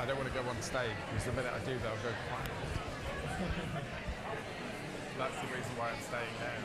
don't want to go on stage because the minute I do, they'll go quiet. That's the reason why I'm staying now.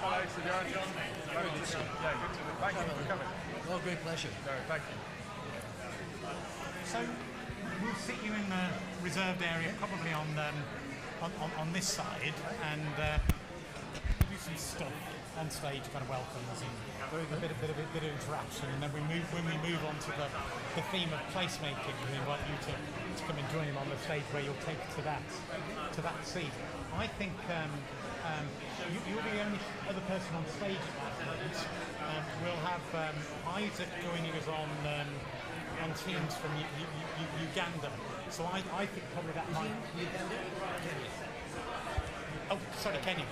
Hello, Sir John. Good to see you. Yeah, good to know. Thank you for coming. Well, great pleasure. No, thank you. So we'll sit you in the reserved area, probably on this side, and do some stuff on stage, kind of welcomes and a bit of interaction, and then when we move on to the theme of placemaking, we invite you to come and join him on the stage where you'll take to that seat. I think you'll be the only other person on stage at that moment. We'll have Isaac joining us on teams from Uganda. So I think probably that might. Uganda? Kenya. Oh, sorry, Kenya.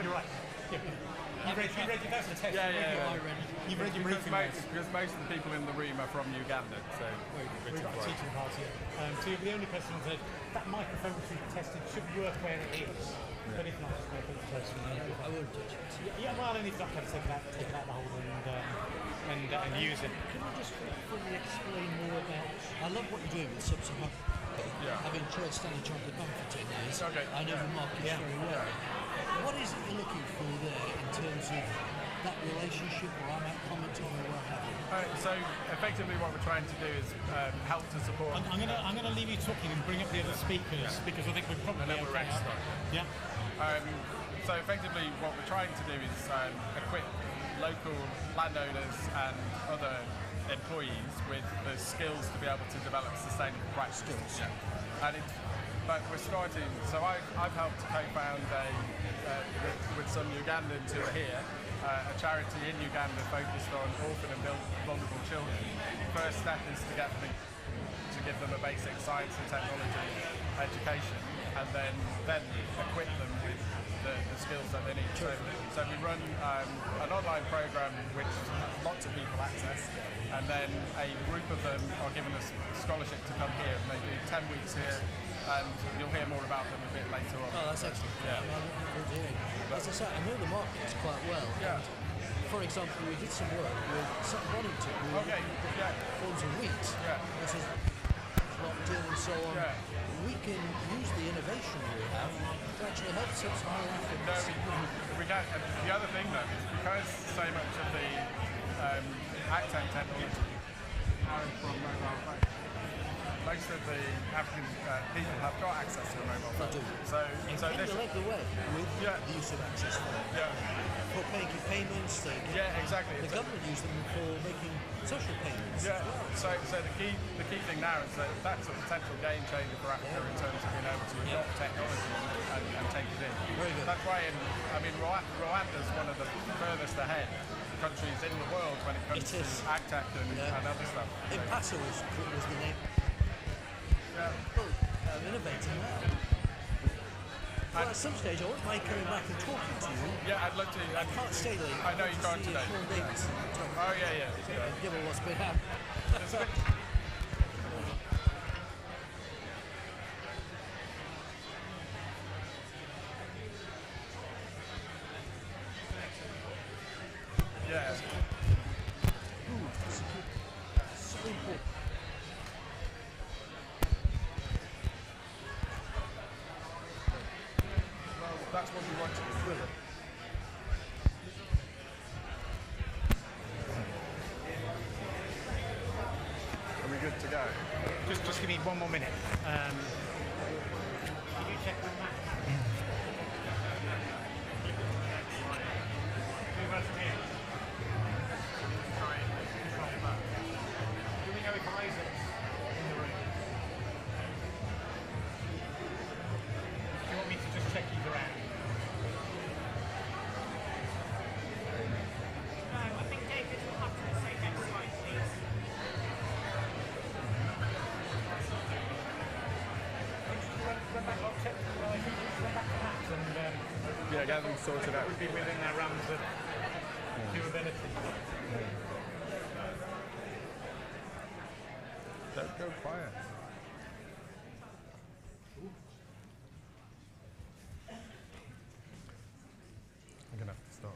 You're right. Yeah. You've read that's a test. You've read your briefing notes. Because most of the people in the room are from Uganda, so we've got a teaching party. So you're the only person who said that microphone which we've tested should work where it is. Yeah. But if not, just make it close. I won't touch it. Yeah, well, and if not, take it out the hole and use it. Can you just fully explain more about? I love what you're doing with Sub-Saharan. Having chaired Stanley Chocolate Bun for 10 years, I know the market very well. What is it you're looking for there in terms of that relationship, or I'm at commenting or what have you? So effectively what we're trying to do is help to support. I'm going to leave you talking and bring up the other speakers because I think we're probably okay. Yeah. So effectively what we're trying to do is equip local landowners and other employees with the skills to be able to develop sustainable practices. And but we're starting, so I've helped to co-found with some Ugandans who are here, a charity in Uganda focused on orphan and vulnerable children. First step is to get them to give them a basic science and technology education, and then equip them with the skills that they need. So we run an online program which lots of people access, and then a group of them are given a scholarship to come here, and they do 10 weeks here, and you'll hear more about them a bit later on. Oh, that's excellent. Yeah. As I say, I know the markets quite well. Yeah. For example, we did some work with Sutton Bonington, forms of wheat, which is locked in and so on. Yeah. We can use the innovation we have to actually help Sub-Saharan Africa. No, we can. The other thing though is because so much of the AgTech technology are from mobile phones, most of the African people have got access to a mobile phone. They do. So Kenya led the way with the use of access phones. For making payments. Exactly. The government used them for making social payments. Yeah. So the key thing now is that that's a potential game changer for Africa in terms of being able to adopt technology and take it in. Very good. That's why Rwanda is one of the furthest ahead countries in the world when it comes to AgTech and other stuff. Impasa was the name. Innovating now. Well, at some stage, I won't mind coming back and talking to you. Yeah, I'd love to. I can't stay late. I know you can't today. Oh, yeah. Given what's been happening. Yeah. So important. That's what we want to do. Brilliant. Are we good to go? Just give me one more minute. Can you check the map? together and sort it out. Would be within their realms of doability. Don't go quiet. I'm going to have to start.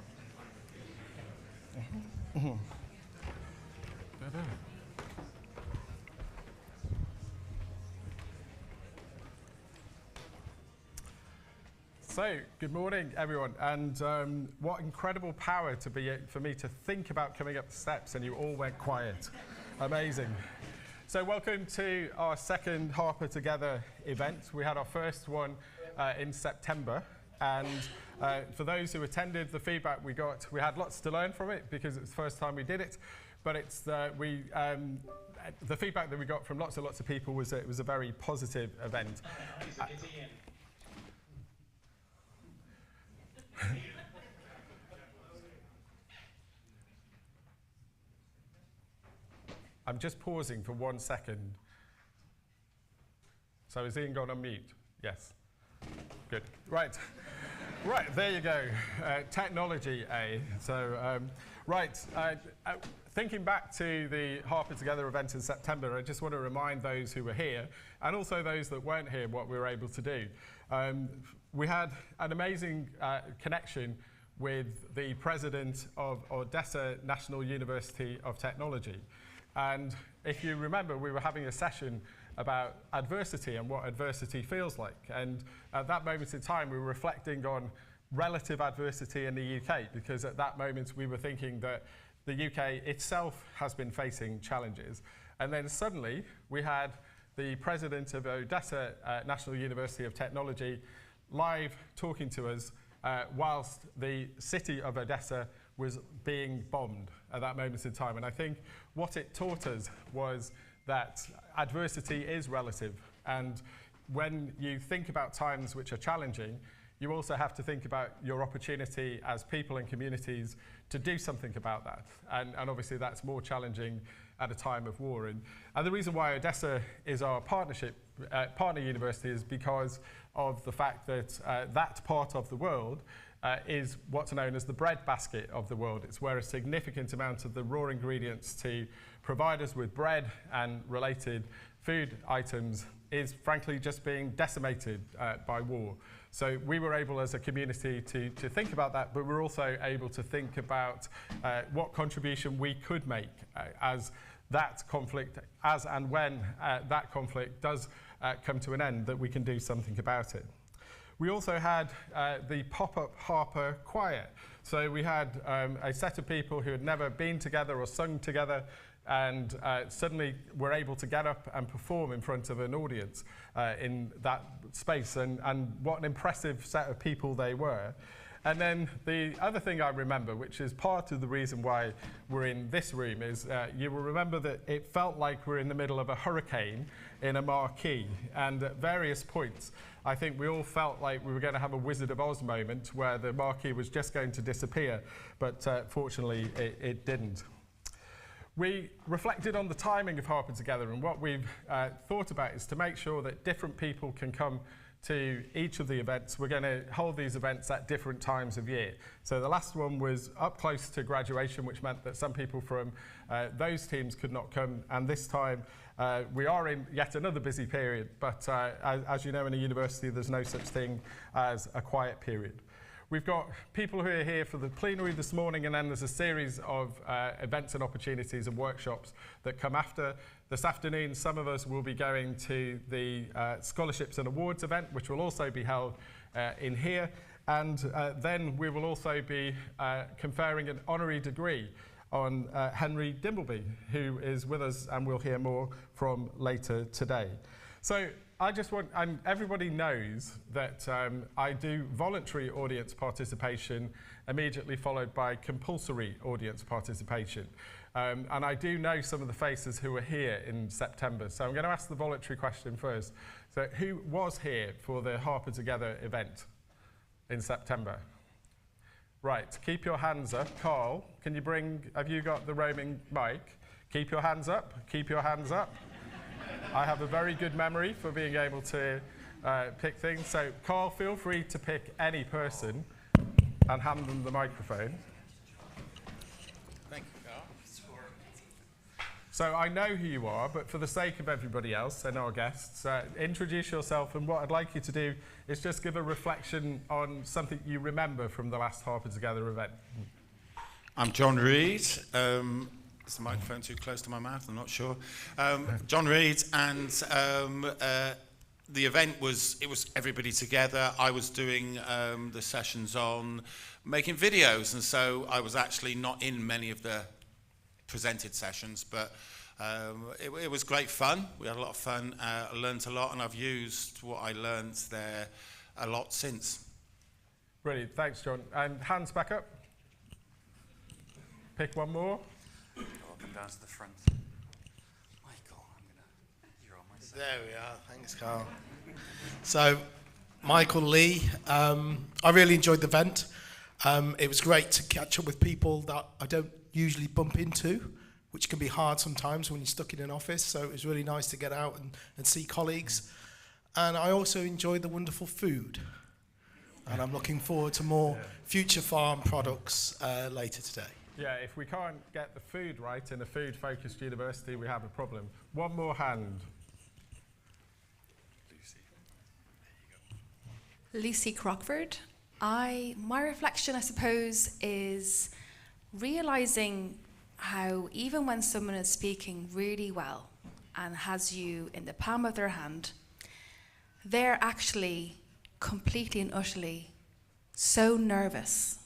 So, good morning, everyone, and what incredible power for me to think about coming up the steps, and you all went quiet. Amazing. So, welcome to our second Harper Together event. We had our first one in September, and for those who attended, the feedback we got, we had lots to learn from it because it's the first time we did it, but it's the feedback that we got from lots of people was that it was a very positive event. I'm just pausing for 1 second. So is Ian gone on mute? Yes. Good. Right. Right, there you go. Technology, eh? So, thinking back to the Harper Together event in September, I just want to remind those who were here, and also those that weren't here, what we were able to do. We had an amazing connection with the president of Odessa National University of Technology. And if you remember, we were having a session about adversity and what adversity feels like. And at that moment in time, we were reflecting on relative adversity in the UK, because at that moment we were thinking that the UK itself has been facing challenges. And then suddenly we had the president of Odessa National University of Technology live talking to us whilst the city of Odessa was being bombed at that moment in time. And I think what it taught us was that adversity is relative. And when you think about times which are challenging, you also have to think about your opportunity as people and communities to do something about that. And obviously that's more challenging at a time of war. And the reason why Odessa is our partner university is because of the fact that that part of the world is what's known as the breadbasket of the world. It's where a significant amount of the raw ingredients to provide us with bread and related food items is frankly just being decimated by war. So we were able as a community to think about that, but we're also able to think about what contribution we could make as that conflict, as and when that conflict does come to an end, that we can do something about it. We also had the pop-up Harper choir. So we had a set of people who had never been together or sung together, and suddenly were able to get up and perform in front of an audience in that space, and what an impressive set of people they were. And then the other thing I remember, which is part of the reason why we're in this room, is you will remember that it felt like we're in the middle of a hurricane in a marquee, and at various points I think we all felt like we were going to have a Wizard of Oz moment where the marquee was just going to disappear, but fortunately it didn't. We reflected on the timing of Harper Together, and what we've thought about is to make sure that different people can come to each of the events. We're going to hold these events at different times of year. So the last one was up close to graduation, which meant that some people from those teams could not come, and this time we are in yet another busy period, but as you know, in a university there's no such thing as a quiet period. We've got people who are here for the plenary this morning, and then there's a series of events and opportunities and workshops that come after. This afternoon, some of us will be going to the Scholarships and Awards event, which will also be held in here. And then we will also be conferring an honorary degree on Henry Dimbleby, who is with us, and we'll hear more from later today. So I just want, and everybody knows that I do voluntary audience participation immediately followed by compulsory audience participation. And I do know some of the faces who were here in September. So I'm going to ask the voluntary question first. So who was here for the Harper Together event in September? Right, keep your hands up. Carl, can you have you got the roaming mic? Keep your hands up, keep your hands up. I have a very good memory for being able to pick things. So Carl, feel free to pick any person. and hand them the microphone. Thank you, Carl. So I know who you are, but for the sake of everybody else and our guests, introduce yourself, and what I'd like you to do is just give a reflection on something you remember from the last Harper Together event. I'm John Reed. Is the microphone too close to my mouth? I'm not sure. John Reed, and the event was everybody together. I was doing the sessions on making videos, and so I was actually not in many of the presented sessions, but it was great fun. We had a lot of fun. I learned a lot, and I've used what I learned there a lot since. Brilliant, thanks, John. And hands back up. Pick one more. I'll come down to the front. Michael, you're on my side. There we are, thanks Carl. So, Michael Lee, I really enjoyed the event. It was great to catch up with people that I don't usually bump into, which can be hard sometimes when you're stuck in an office, so it was really nice to get out and see colleagues. And I also enjoyed the wonderful food. And I'm looking forward to more future farm products later today. Yeah, if we can't get the food right in a food-focused university, we have a problem. One more hand. Lucy, there you go. Lucy Crockford. My reflection, I suppose, is realising how even when someone is speaking really well and has you in the palm of their hand, they're actually completely and utterly so nervous.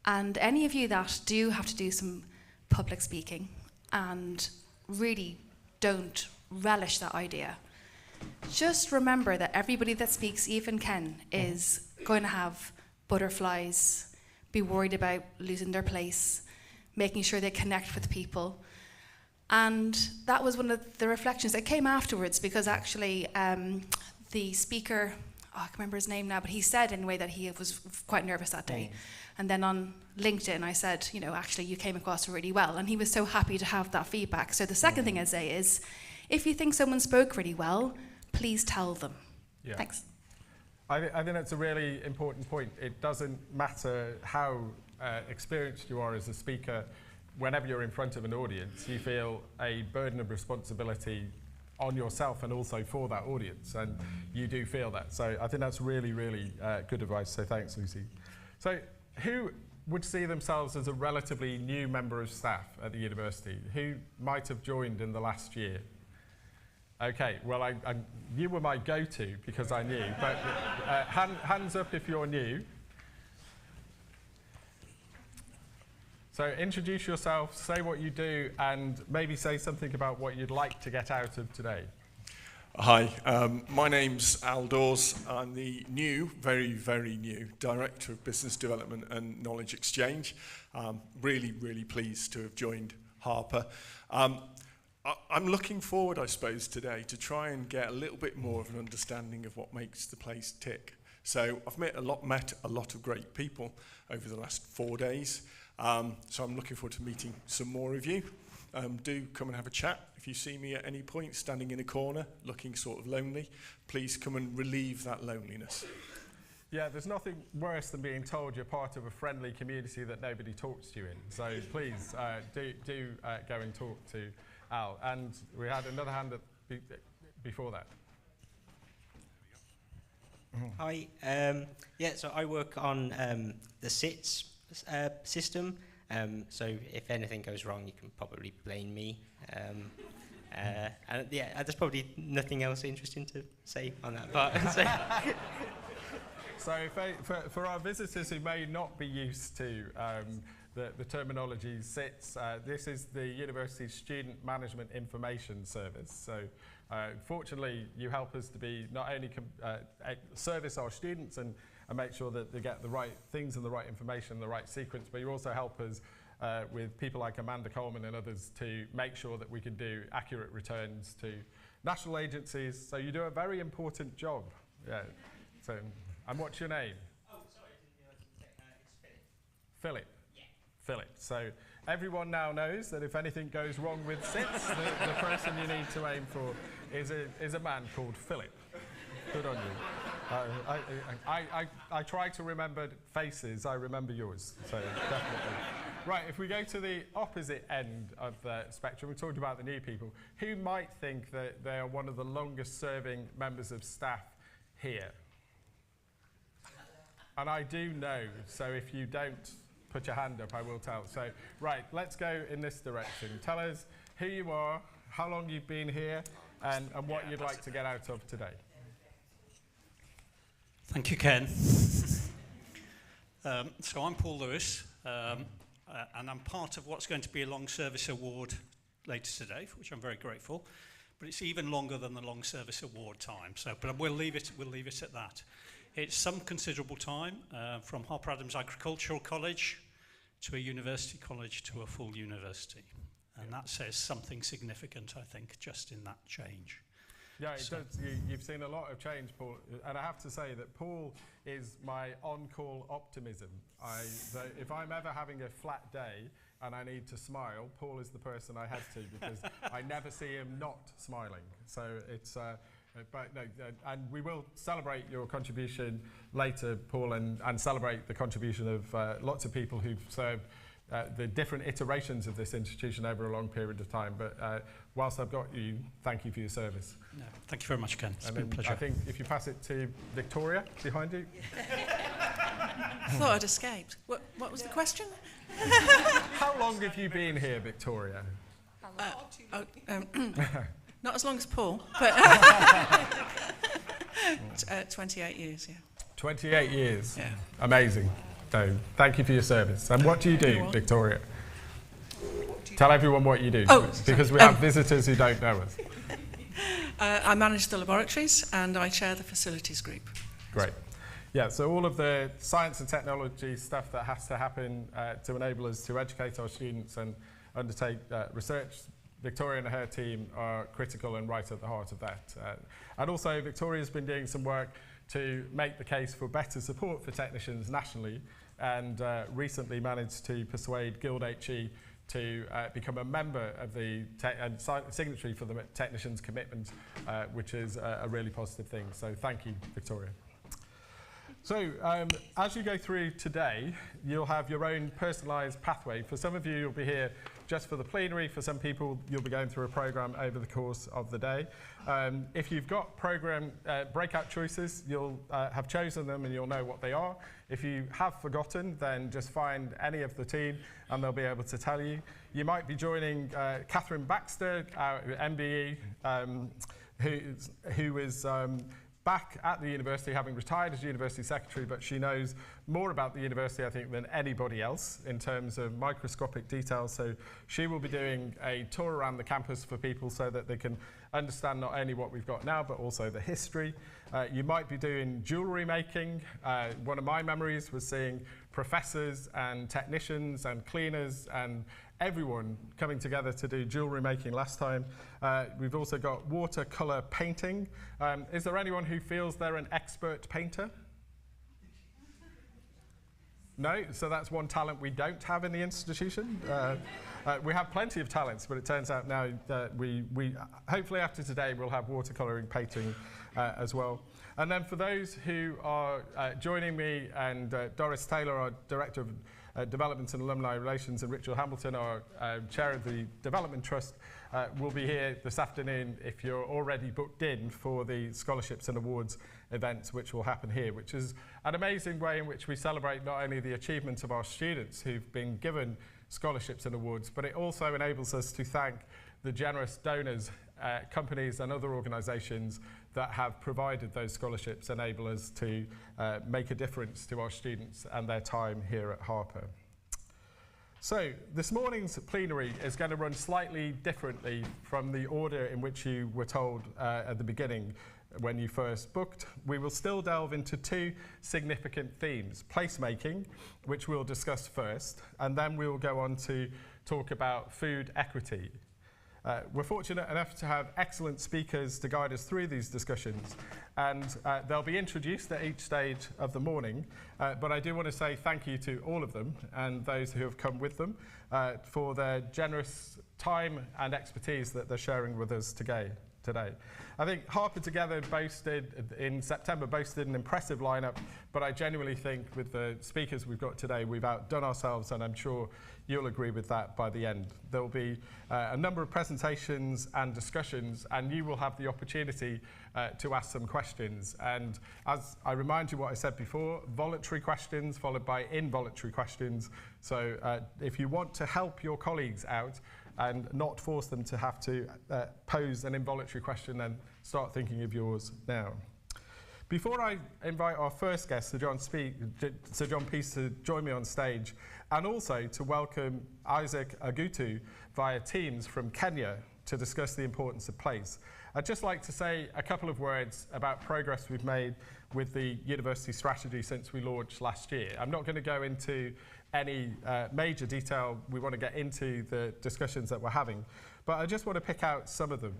And any of you that do have to do some public speaking and really don't relish that idea, just remember that everybody that speaks, even Ken, is going to have butterflies, be worried about losing their place, making sure they connect with people. And that was one of the reflections that came afterwards, because actually the speaker, I can't remember his name now, but he said anyway that he was quite nervous that day. And then on LinkedIn I said, you know, actually you came across really well, and he was so happy to have that feedback. So the second thing I'd say is, if you think someone spoke really well, please tell them. Yeah. Thanks. I think that's a really important point. It doesn't matter how experienced you are as a speaker. Whenever you're in front of an audience, you feel a burden of responsibility on yourself and also for that audience, and you do feel that. So I think that's really, really good advice, so thanks, Lucy. So who would see themselves as a relatively new member of staff at the university? Who might have joined in the last year? Okay, well, you were my go-to because I knew, but hands up if you're new. So introduce yourself, say what you do, and maybe say something about what you'd like to get out of today. Hi, my name's Al Dawes. I'm the new, very, very new Director of Business Development and Knowledge Exchange. Really, really pleased to have joined Harper. I'm looking forward, I suppose, today to try and get a little bit more of an understanding of what makes the place tick. So I've met a lot of great people over the last 4 days. So I'm looking forward to meeting some more of you. Do come and have a chat. If you see me at any point standing in a corner looking sort of lonely, please come and relieve that loneliness. Yeah, there's nothing worse than being told you're part of a friendly community that nobody talks to you in. So please do go and talk to Al. And we had another hand before that. Hi, so I work on the SITS system. So if anything goes wrong, you can probably blame me. And there's probably nothing else interesting to say on that part. So for our visitors who may not be used to the terminology SITS, this is the University's Student Management Information Service. So fortunately, you help us to be not only service our students and make sure that they get the right things and the right information, the right sequence, but you also help us with people like Amanda Coleman and others to make sure that we can do accurate returns to national agencies. So you do a very important job. Yeah. So, and what's your name? Oh, sorry, it's Philip. Yeah. Philip. So everyone now knows that if anything goes wrong with SITS, the person you need to aim for is a man called Philip. Good on you. I try to remember faces, I remember yours, so definitely. Right, if we go to the opposite end of the spectrum, we talked about the new people. Who might think that they are one of the longest serving members of staff here? And I do know, so if you don't put your hand up, I will tell. So, right, let's go in this direction. Tell us who you are, how long you've been here, and what you'd like to get out of today. Thank you, Ken. So I'm Paul Lewis, and I'm part of what's going to be a Long Service Award later today, for which I'm very grateful. But it's even longer than the Long Service Award time. So, but we'll leave it at that. It's some considerable time, from Harper Adams Agricultural College to a university college to a full university. And that says something significant, I think, just in that change. Yeah, it does. You've seen a lot of change, Paul. And I have to say that Paul is my on-call optimism. If I'm ever having a flat day and I need to smile, Paul is the person I head to because I never see him not smiling. So it's... and we will celebrate your contribution later, Paul, and celebrate the contribution of lots of people who've served the different iterations of this institution over a long period of time. But whilst I've got you, thank you for your service. No, thank you very much, Ken. It's been a pleasure. I think if you pass it to Victoria behind you. I thought I'd escaped. What was the question? How long have you been here, Victoria? Not as long as Paul, but 28 years, yeah. 28 years? Yeah. Amazing. So, thank you for your service. And what do you do, Victoria? Tell everyone what you do, because we have visitors who don't know us. I manage the laboratories and I chair the facilities group. Great. Yeah, so all of the science and technology stuff that has to happen to enable us to educate our students and undertake research, Victoria and her team are critical and right at the heart of that. And also, Victoria's been doing some work to make the case for better support for technicians nationally, and recently managed to persuade Guild HE to become a member of the signatory for the Technicians Commitment, which is a really positive thing. So thank you, Victoria. So as you go through today, you'll have your own personalised pathway. For some of you, you'll be here just for the plenary. For some people, you'll be going through a programme over the course of the day. If you've got programme breakout choices, you'll have chosen them and you'll know what they are. If you have forgotten, then just find any of the team and they'll be able to tell you. You might be joining Catherine Baxter, our MBE, who is back at the university, having retired as university secretary, but she knows more about the university, I think, than anybody else in terms of microscopic details. So she will be doing a tour around the campus for people so that they can understand not only what we've got now, but also the history. You might be doing jewellery making. One of my memories was seeing professors and technicians and cleaners and everyone coming together to do jewellery making last time. We've also got watercolour painting. Is there anyone who feels they're an expert painter? No? So that's one talent we don't have in the institution. We have plenty of talents, but it turns out now that we hopefully after today we'll have watercolouring painting as well. And then for those who are joining me, and Doris Taylor, our Director of Development and Alumni Relations, and Richard Hamilton, our Chair of the Development Trust, will be here this afternoon if you're already booked in for the Scholarships and Awards event, which will happen here, which is an amazing way in which we celebrate not only the achievements of our students who've been given scholarships and awards, but it also enables us to thank the generous donors, companies and other organisations that have provided those scholarships, enable us to make a difference to our students and their time here at Harper. So this morning's plenary is going to run slightly differently from the order in which you were told at the beginning when you first booked. We will still delve into two significant themes: placemaking, which we'll discuss first, and then we'll go on to talk about food equity. We're fortunate enough to have excellent speakers to guide us through these discussions, and they'll be introduced at each stage of the morning, but I do want to say thank you to all of them and those who have come with them for their generous time and expertise that they're sharing with us today. today. I think Harper together in September boasted an impressive lineup, but I genuinely think with the speakers we've got today, we've outdone ourselves, and I'm sure you'll agree with that by the end. There will be a number of presentations and discussions, and you will have the opportunity to ask some questions. And as I remind you what I said before, voluntary questions followed by involuntary questions. So if you want to help your colleagues out and not force them to have to pose an involuntary question, then start thinking of yours now. Before I invite our first guest, Sir John Peace, to join me on stage, and also to welcome Isaac Agutu via Teams from Kenya to discuss the importance of place, I'd just like to say a couple of words about progress we've made with the university strategy since we launched last year. I'm not going to go into any major detail. We want to get into the discussions that we're having, but I just want to pick out some of them.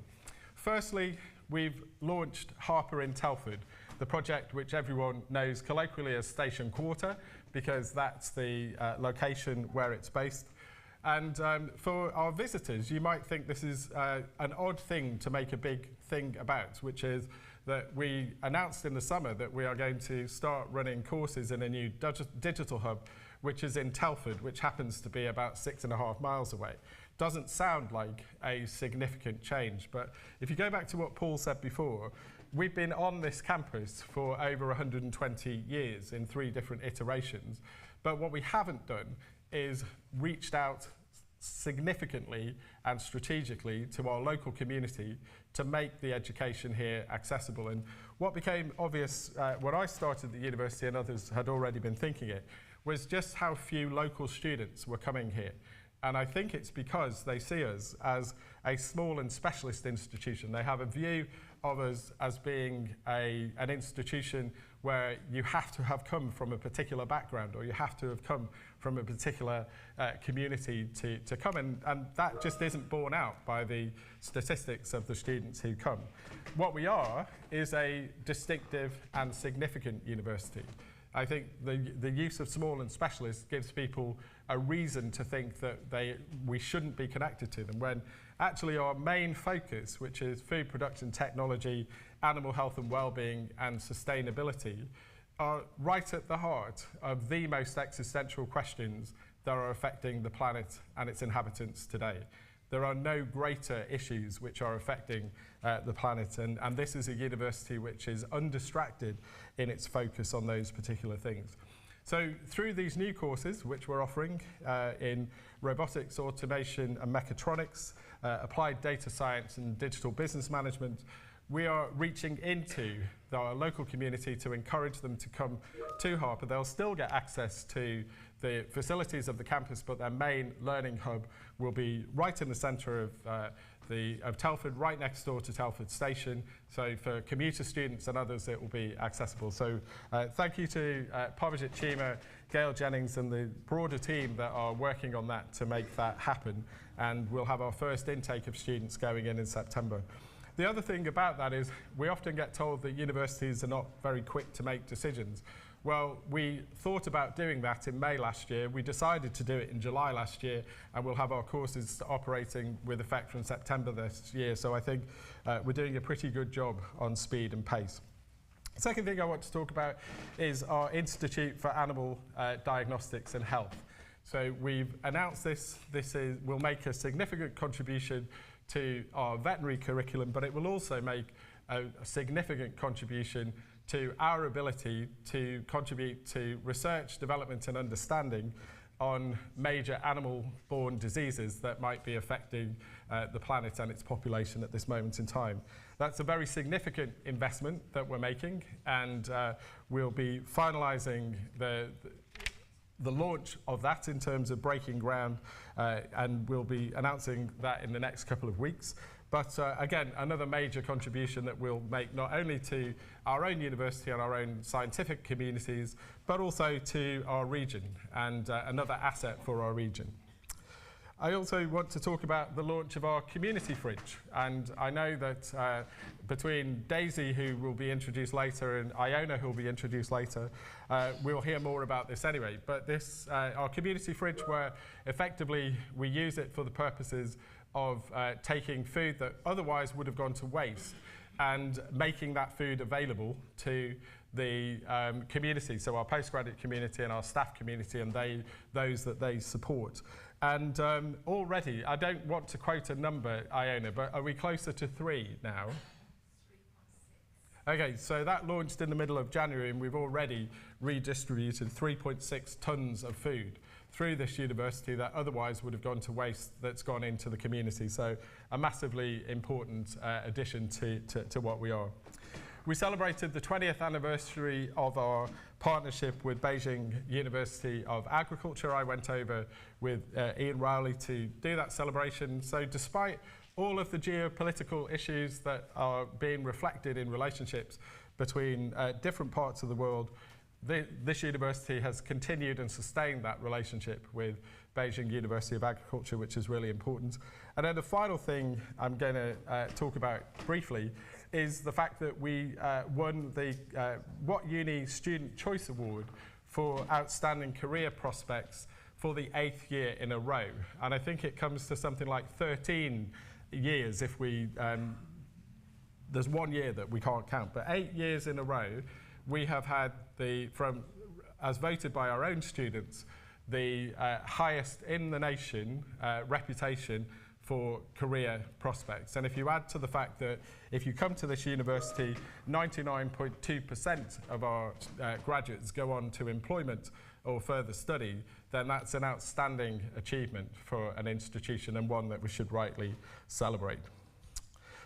Firstly, we've launched Harper in Telford, the project which everyone knows colloquially as Station Quarter, because that's the location where it's based. And for our visitors, you might think this is an odd thing to make a big thing about, which is that we announced in the summer that we are going to start running courses in a new digital hub, which is in Telford, which happens to be about 6.5 miles away. Doesn't sound like a significant change, but if you go back to what Paul said before, we've been on this campus for over 120 years in 3 different iterations, but what we haven't done is reached out significantly and strategically to our local community to make the education here accessible. And what became obvious when I started the university, and others had already been thinking it, was just how few local students were coming here. And I think it's because they see us as a small and specialist institution. They have a view of us as being an institution where you have to have come from a particular background, or you have to have come from a particular community to come, and that just isn't borne out by the statistics of the students who come. What we are is a distinctive and significant university. I think the use of small and specialist gives people a reason to think that we shouldn't be connected to them, when actually our main focus, which is food production technology, animal health and well-being, and sustainability, are right at the heart of the most existential questions that are affecting the planet and its inhabitants today. There are no greater issues which are affecting the planet, and this is a university which is undistracted in its focus on those particular things. So through these new courses which we're offering in robotics, automation and mechatronics, applied data science and digital business management, we are reaching into our local community to encourage them to come to Harper. They'll still get access to the facilities of the campus, but their main learning hub will be right in the centre of Telford, right next door to Telford Station. So for commuter students and others, it will be accessible. So thank you to Parvijit Chima, Gail Jennings, and the broader team that are working on that to make that happen. And we'll have our first intake of students going in September. The other thing about that is we often get told that universities are not very quick to make decisions. Well, we thought about doing that in May last year. We decided to do it in July last year, and we'll have our courses operating with effect from September this year. So I think we're doing a pretty good job on speed and pace. The second thing I want to talk about is our Institute for Animal Diagnostics and Health. So we've announced this will make a significant contribution to our veterinary curriculum, but it will also make a significant contribution to our ability to contribute to research, development and understanding on major animal-borne diseases that might be affecting the planet and its population at this moment in time. That's a very significant investment that we're making, and we'll be finalising the launch of that in terms of breaking ground, and we'll be announcing that in the next couple of weeks. But again, another major contribution that we'll make not only to our own university and our own scientific communities, but also to our region, and another asset for our region. I also want to talk about the launch of our community fridge. And I know that between Daisy, who will be introduced later, and Iona, who will be introduced later, we'll hear more about this anyway. But this, our community fridge, where effectively we use it for the purposes of taking food that otherwise would have gone to waste and making that food available to the community, so our postgraduate community and our staff community and those that they support. And already, I don't want to quote a number, Iona, but are we closer to 3 now? 3.6. Okay, so that launched in the middle of January, and we've already redistributed 3.6 tonnes of food through this university that otherwise would have gone to waste, that's gone into the community. So a massively important addition to what we are. We celebrated the 20th anniversary of our partnership with Beijing University of Agriculture. I went over with Ian Rowley to do that celebration. So despite all of the geopolitical issues that are being reflected in relationships between different parts of the world, this university has continued and sustained that relationship with Beijing University of Agriculture, which is really important. And then the final thing I'm going to talk about briefly is the fact that we won the What Uni Student Choice Award for Outstanding Career Prospects for the 8th year in a row. And I think it comes to something like 13 years if we, there's 1 year that we can't count, but 8 years in a row, we have had as voted by our own students, the highest in the nation reputation for career prospects. And if you add to the fact that if you come to this university, 99.2% of our graduates go on to employment or further study, then that's an outstanding achievement for an institution and one that we should rightly celebrate.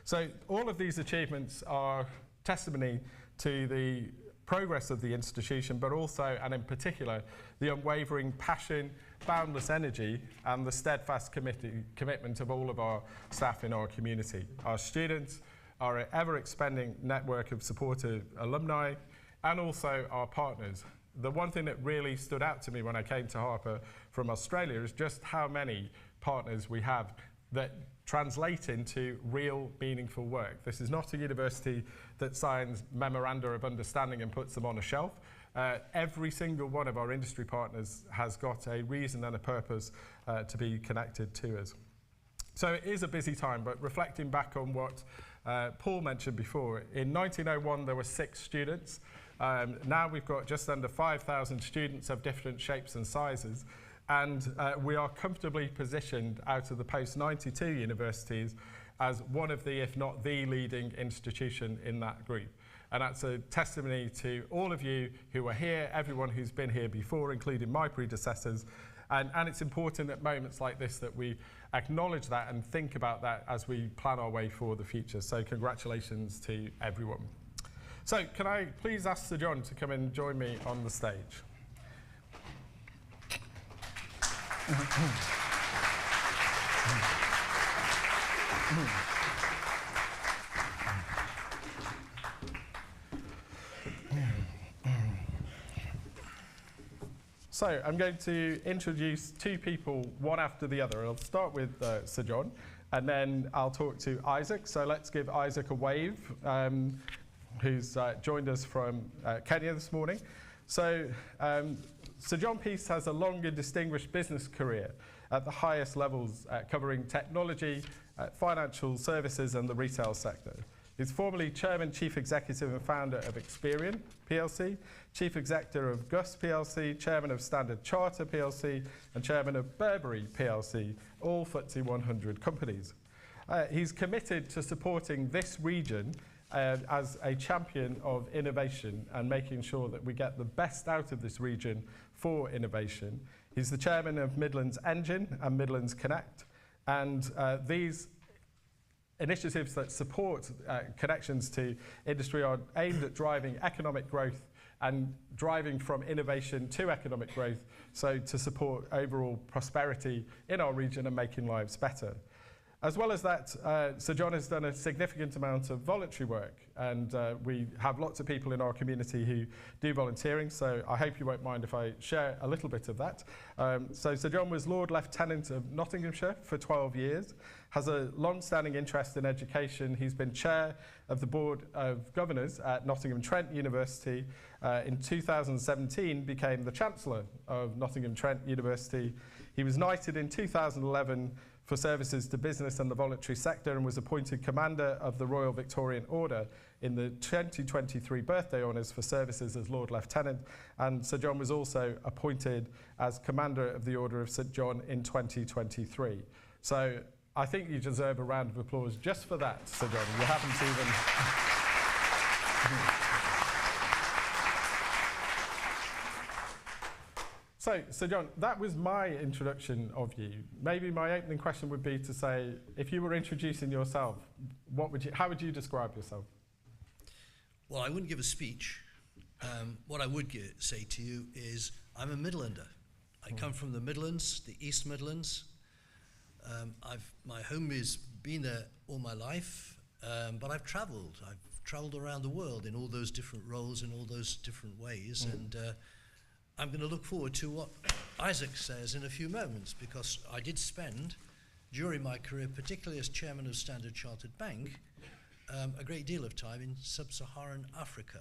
So all of these achievements are testimony to the progress of the institution, but also, and in particular, the unwavering passion, boundless energy, and the steadfast commitment of all of our staff in our community. Our students, our ever-expanding network of supportive alumni, and also our partners. The one thing that really stood out to me when I came to Harper from Australia is just how many partners we have that translate into real, meaningful work. This is not a university that signs memoranda of understanding and puts them on a shelf. Every single one of our industry partners has got a reason and a purpose to be connected to us. So it is a busy time, but reflecting back on what Paul mentioned before, in 1901 there were 6 students. Now we've got just under 5,000 students of different shapes and sizes. And we are comfortably positioned out of the post-92 universities as one of the, if not the leading institution in that group. And that's a testimony to all of you who are here, everyone who's been here before, including my predecessors. And it's important at moments like this that we acknowledge that and think about that as we plan our way for the future. So congratulations to everyone. So can I please ask Sir John to come and join me on the stage? So I'm going to introduce 2 people, one after the other. I'll start with Sir John, and then I'll talk to Isaac. So let's give Isaac a wave, who's joined us from Kenya this morning. So Sir John Peace has a long and distinguished business career at the highest levels, covering technology, financial services and the retail sector. He's formerly Chairman, Chief Executive and Founder of Experian PLC, Chief Executive of Gus PLC, Chairman of Standard Chartered PLC and Chairman of Burberry PLC, all FTSE 100 companies. He's committed to supporting this region as a champion of innovation and making sure that we get the best out of this region for innovation. He's the chairman of Midlands Engine and Midlands Connect, and these initiatives that support connections to industry are aimed at driving economic growth and driving from innovation to economic growth, so to support overall prosperity in our region and making lives better. As well as that, Sir John has done a significant amount of voluntary work, and we have lots of people in our community who do volunteering, so I hope you won't mind if I share a little bit of that. So Sir John was Lord Lieutenant of Nottinghamshire for 12 years, has a long-standing interest in education. He's been chair of the Board of Governors at Nottingham Trent University. In 2017, became the Chancellor of Nottingham Trent University. He was knighted in 2011 for services to business and the voluntary sector, and was appointed Commander of the Royal Victorian Order in the 2023 birthday honours for services as Lord Lieutenant. And Sir John was also appointed as Commander of the Order of St John in 2023. So I think you deserve a round of applause just for that, Sir John. You haven't even... So, Sir John, that was my introduction of you. Maybe my opening question would be to say, if you were introducing yourself, how would you describe yourself? Well, I wouldn't give a speech. What I would say to you is, I'm a Midlander. I come from the Midlands, the East Midlands. My home has been there all my life, but I've travelled. I've travelled around the world in all those different roles, in all those different ways, and I'm going to look forward to what Isaac says in a few moments, because I did spend, during my career, particularly as chairman of Standard Chartered Bank, a great deal of time in sub-Saharan Africa.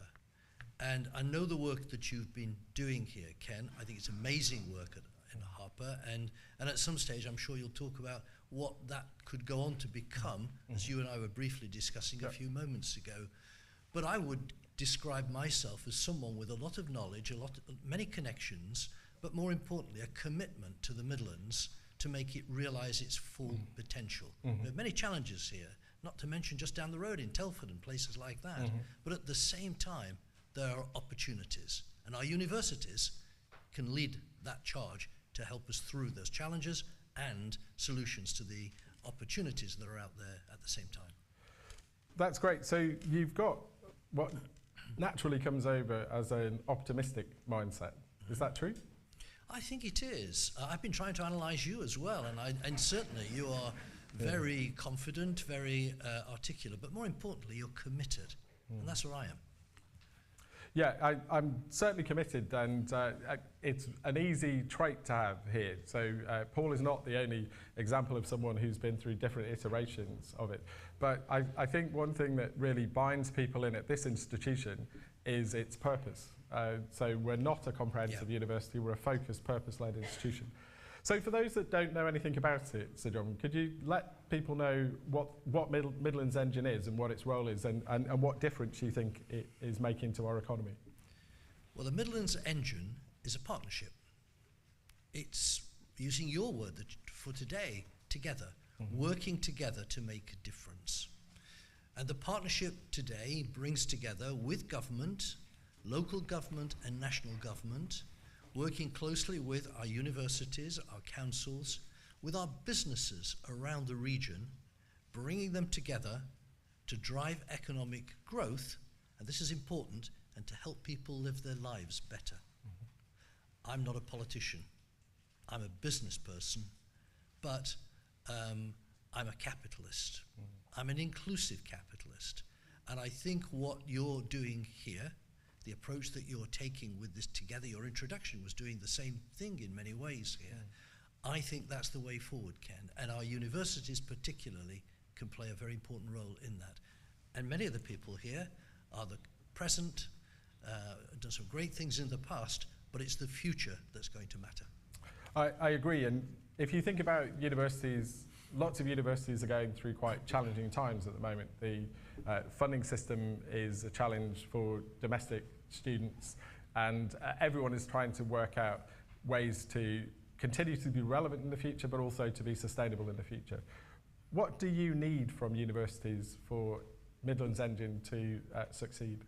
And I know the work that you've been doing here, Ken. I think it's amazing work in Harper, and at some stage I'm sure you'll talk about what that could go on to become, as you and I were briefly discussing a few moments ago. But I would describe myself as someone with a lot of knowledge, many connections, but more importantly, a commitment to the Midlands to make it realise its full potential. There are many challenges here, not to mention just down the road in Telford and places like that, but at the same time, there are opportunities, and our universities can lead that charge to help us through those challenges and solutions to the opportunities that are out there at the same time. That's great. So you've got what naturally comes over as an optimistic mindset. Is that true? I think it is. I've been trying to analyse you as well, and certainly you are very confident, very articulate, but more importantly, you're committed, and that's where I am. Yeah, I'm certainly committed, and it's an easy trait to have here. So Paul is not the only example of someone who's been through different iterations of it. But I think one thing that really binds people in at this institution is its purpose. So we're not a comprehensive university, we're a focused, purpose-led institution. So for those that don't know anything about it, Sir John, could you let people know what Midlands Engine is and what its role is, and what difference you think it is making to our economy? Well, the Midlands Engine is a partnership. It's, using your word for today, together, working together to make a difference. And the partnership today brings together, with government, local government and national government, working closely with our universities, our councils, with our businesses around the region, bringing them together to drive economic growth, and this is important, and to help people live their lives better. I'm not a politician. I'm a business person, but I'm a capitalist. I'm an inclusive capitalist. And I think what you're doing here, the approach that you're taking with this together, your introduction was doing the same thing in many ways here. I think that's the way forward, Ken. And our universities particularly can play a very important role in that. And many of the people here are the present, done some great things in the past, but it's the future that's going to matter. I agree. And if you think about universities, lots of universities are going through quite challenging times at the moment. The funding system is a challenge for domestic students, and everyone is trying to work out ways to continue to be relevant in the future, but also to be sustainable in the future. What do you need from universities for Midlands Engine to succeed?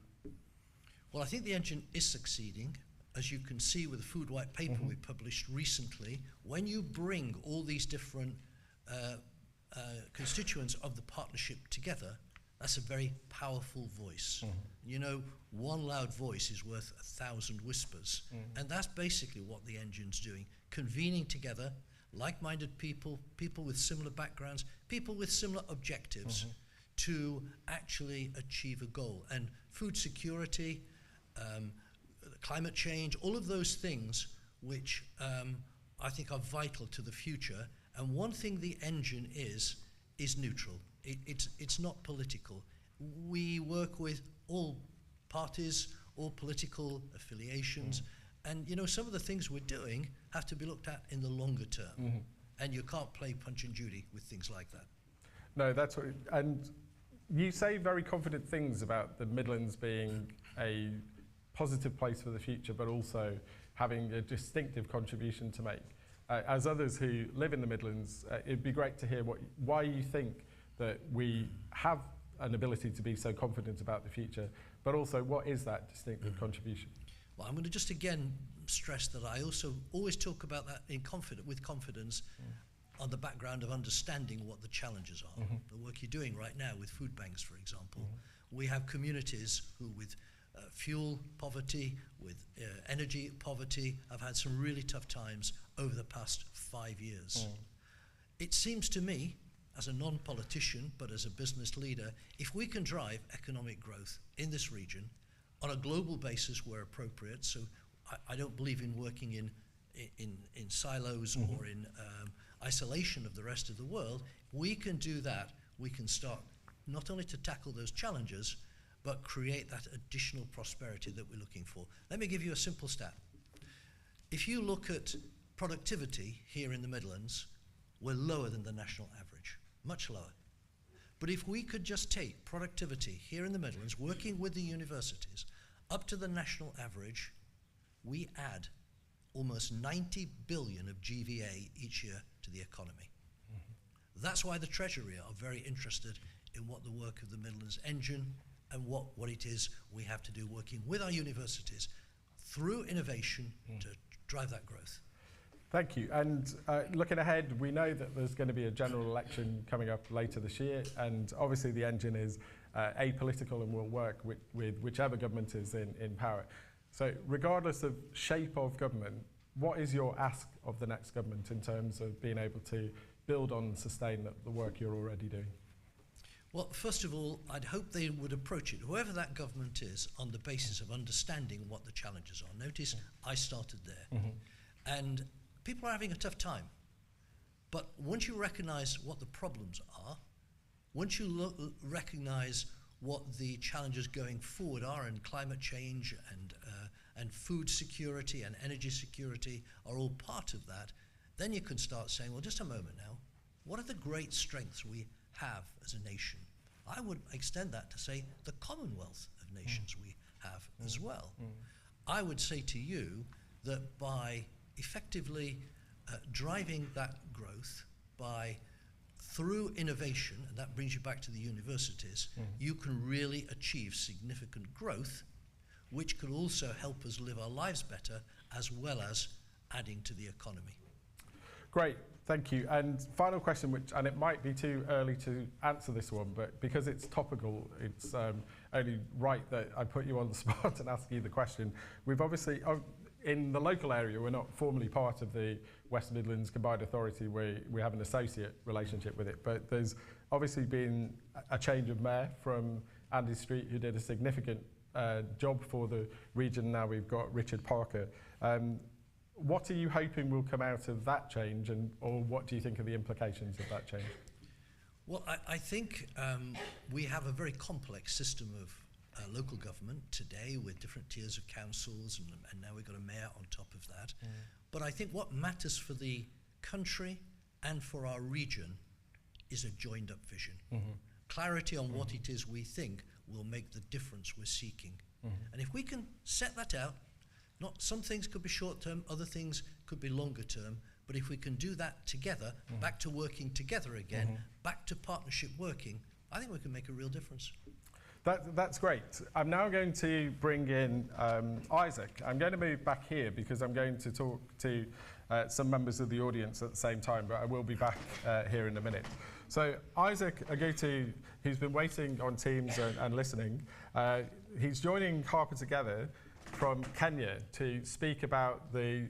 Well, I think the engine is succeeding. As you can see with the food white paper we published recently, when you bring all these different constituents of the partnership together, that's a very powerful voice. You know, one loud voice is worth 1,000 whispers. And that's basically what the engine's doing, convening together like-minded people, people with similar backgrounds, people with similar objectives to actually achieve a goal. And food security, climate change, all of those things which I think are vital to the future. And one thing the engine is neutral. It's not political. We work with all parties, all political affiliations, and some of the things we're doing have to be looked at in the longer term. And you can't play Punch and Judy with things like that. No, that's what. And you say very confident things about the Midlands being a positive place for the future, but also having a distinctive contribution to make. As others who live in the Midlands, it'd be great to hear why you think that we have an ability to be so confident about the future, but also what is that distinctive contribution? Well, I'm going to just again stress that I also always talk about that with confidence on the background of understanding what the challenges are. The work you're doing right now with food banks, for example. We have communities who with fuel poverty, with energy poverty, have had some really tough times over the past 5 years. It seems to me, as a non-politician, but as a business leader, if we can drive economic growth in this region on a global basis where appropriate, so I don't believe in working in silos or in isolation of the rest of the world. We can do that. We can start not only to tackle those challenges, but create that additional prosperity that we're looking for. Let me give you a simple stat. If you look at productivity here in the Midlands, we're lower than the national average, much lower. But if we could just take productivity here in the Midlands, working with the universities, up to the national average, we add almost 90 billion of GVA each year to the economy. That's why the Treasury are very interested in what the work of the Midlands Engine and what it is we have to do working with our universities through innovation to drive that growth. Thank you. And looking ahead, we know that there's going to be a general election coming up later this year, and obviously the engine is apolitical and will work with whichever government is in power. So regardless of shape of government, what is your ask of the next government in terms of being able to build on and sustain the work you're already doing? Well, first of all, I'd hope they would approach it, whoever that government is, on the basis of understanding what the challenges are. Notice I started there. And people are having a tough time. But once you recognize what the problems are, once you recognize what the challenges going forward are in climate change and food security and energy security are all part of that, then you can start saying, well, just a moment now, what are the great strengths we have as a nation? I would extend that to say the Commonwealth of Nations we have as well. I would say to you that by effectively driving that growth through innovation, and that brings you back to the universities, you can really achieve significant growth, which could also help us live our lives better, as well as adding to the economy. Great, thank you. And final question, and it might be too early to answer this one, but because it's topical, it's only right that I put you on the spot and ask you the question. We've obviously, in the local area, we're not formally part of the West Midlands Combined Authority. We have an associate relationship with it, but there's obviously been a change of mayor from Andy Street, who did a significant job for the region. Now we've got Richard Parker. What are you hoping will come out of that change, or what do you think are the implications of that change? Well, I think we have a very complex system of local government today with different tiers of councils, and now we've got a mayor on top of that. But I think what matters for the country and for our region is a joined up vision. Clarity on what it is we think will make the difference we're seeking. And if we can set that out, some things could be short term, other things could be longer term, but if we can do that together, back to working together again, back to partnership working, I think we can make a real difference. That's great. I'm now going to bring in Isaac. I'm going to move back here because I'm going to talk to some members of the audience at the same time, but I will be back here in a minute. So Isaac Agutu, who's been waiting on Teams and listening, he's joining Harper Together from Kenya to speak about the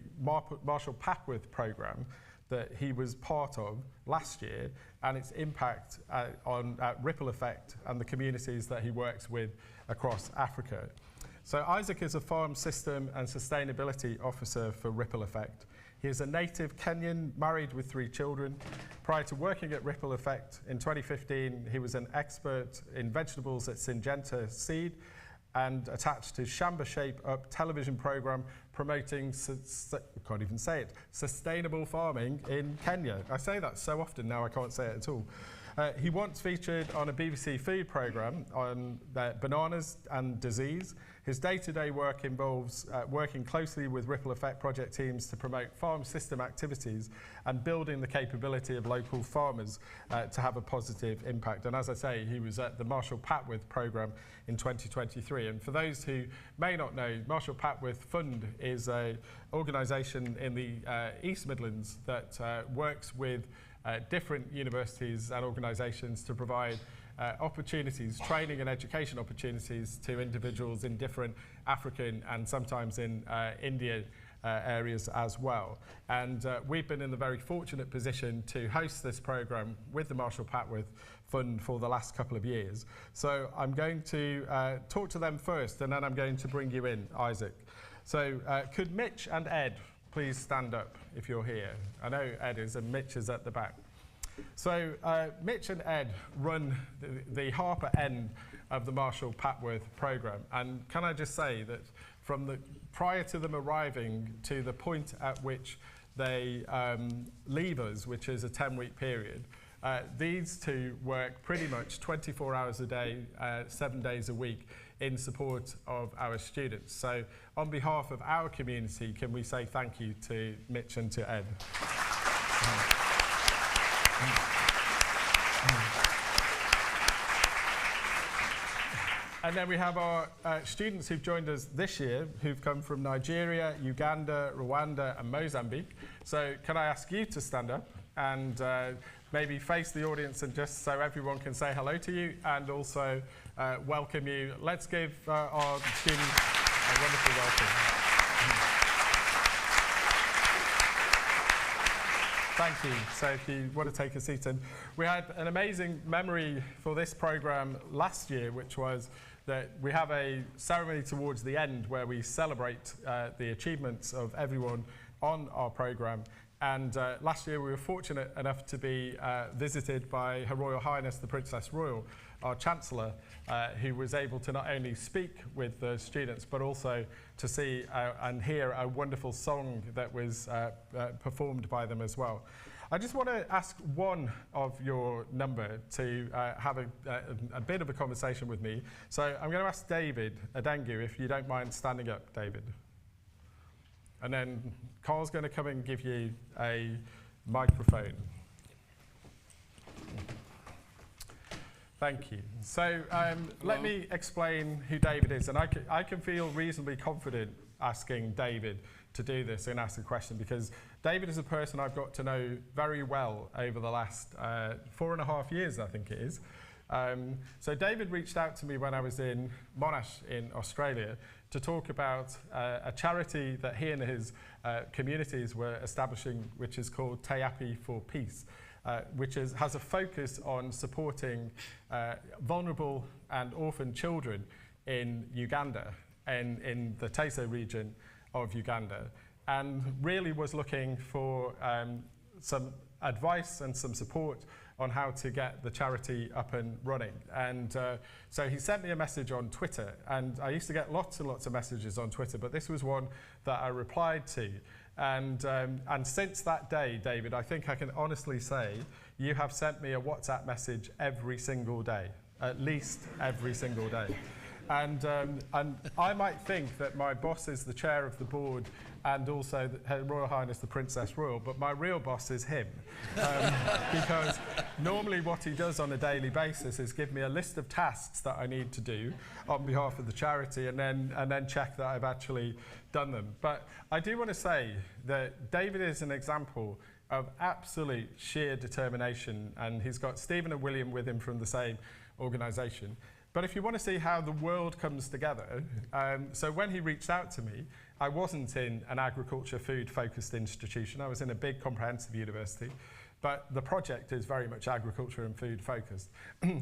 Marshall Packworth programme that he was part of last year and its impact on ripple effect and the communities that he works with across Africa. So Isaac is a farm system and sustainability officer for Ripple Effect. He is a native Kenyan, married with 3 children. Prior to working at Ripple Effect in 2015, he was an expert in vegetables at Syngenta Seed and attached to Shamba Shape Up television program promoting, can't even say it, sustainable farming in Kenya. I say that so often now I can't say it at all. He once featured on a BBC food program on bananas and disease. His day-to-day work involves working closely with Ripple Effect project teams to promote farm system activities and building the capability of local farmers to have a positive impact. And as I say, he was at the Marshall Papworth program in 2023. And for those who may not know, Marshall Papworth Fund is an organisation in the East Midlands that works with different universities and organisations to provide opportunities, training and education opportunities to individuals in different African and sometimes in Indian areas as well. And we've been in the very fortunate position to host this programme with the Marshall Papworth Fund for the last couple of years. So I'm going to talk to them first, and then I'm going to bring you in, Isaac. So could Mitch and Ed please stand up if you're here? I know Ed is, and Mitch is at the back. So Mitch and Ed run the Harper end of the Marshall Papworth programme. And can I just say that from the prior to them arriving to the point at which they leave us, which is a 10-week period, these two work pretty much 24 hours a day, 7 days a week in support of our students. So on behalf of our community, can we say thank you to Mitch and to Ed? And then we have our students who've joined us this year, who've come from Nigeria, Uganda, Rwanda and Mozambique. So can I ask you to stand up and maybe face the audience, and just so everyone can say hello to you and also welcome you. Let's give our students a wonderful welcome. Thank you. So if you want to take a seat. And we had an amazing memory for this programme last year, which was that we have a ceremony towards the end where we celebrate the achievements of everyone on our programme. And last year we were fortunate enough to be visited by Her Royal Highness the Princess Royal, our Chancellor, who was able to not only speak with the students but also to see and hear a wonderful song that was performed by them as well. I just want to ask one of your number to have a bit of a conversation with me. So I'm going to ask David Adengu if you don't mind standing up, David. And then Carl's going to come and give you a microphone. Thank you. So let me explain who David is. And I can feel reasonably confident asking David to do this and ask a question, because David is a person I've got to know very well over the last 4.5 years, I think it is. So David reached out to me when I was in Monash in Australia to talk about a charity that he and his communities were establishing, which is called Te Api for Peace, which has a focus on supporting vulnerable and orphan children in Uganda and in the Teso region of Uganda, and really was looking for some advice and some support on how to get the charity up and running. And so he sent me a message on Twitter, and I used to get lots and lots of messages on Twitter, but this was one that I replied to. And since that day, David, I think I can honestly say you have sent me a WhatsApp message every single day, at least every single day. And I might think that my boss is the chair of the board and also Her Royal Highness the Princess Royal, but my real boss is him. Because normally what he does on a daily basis is give me a list of tasks that I need to do on behalf of the charity and then check that I've actually done them. But I do want to say that David is an example of absolute sheer determination, and he's got Stephen and William with him from the same organisation. But if you want to see how the world comes together, so when he reached out to me, I wasn't in an agriculture food focused institution. I was in a big comprehensive university, but the project is very much agriculture and food focused.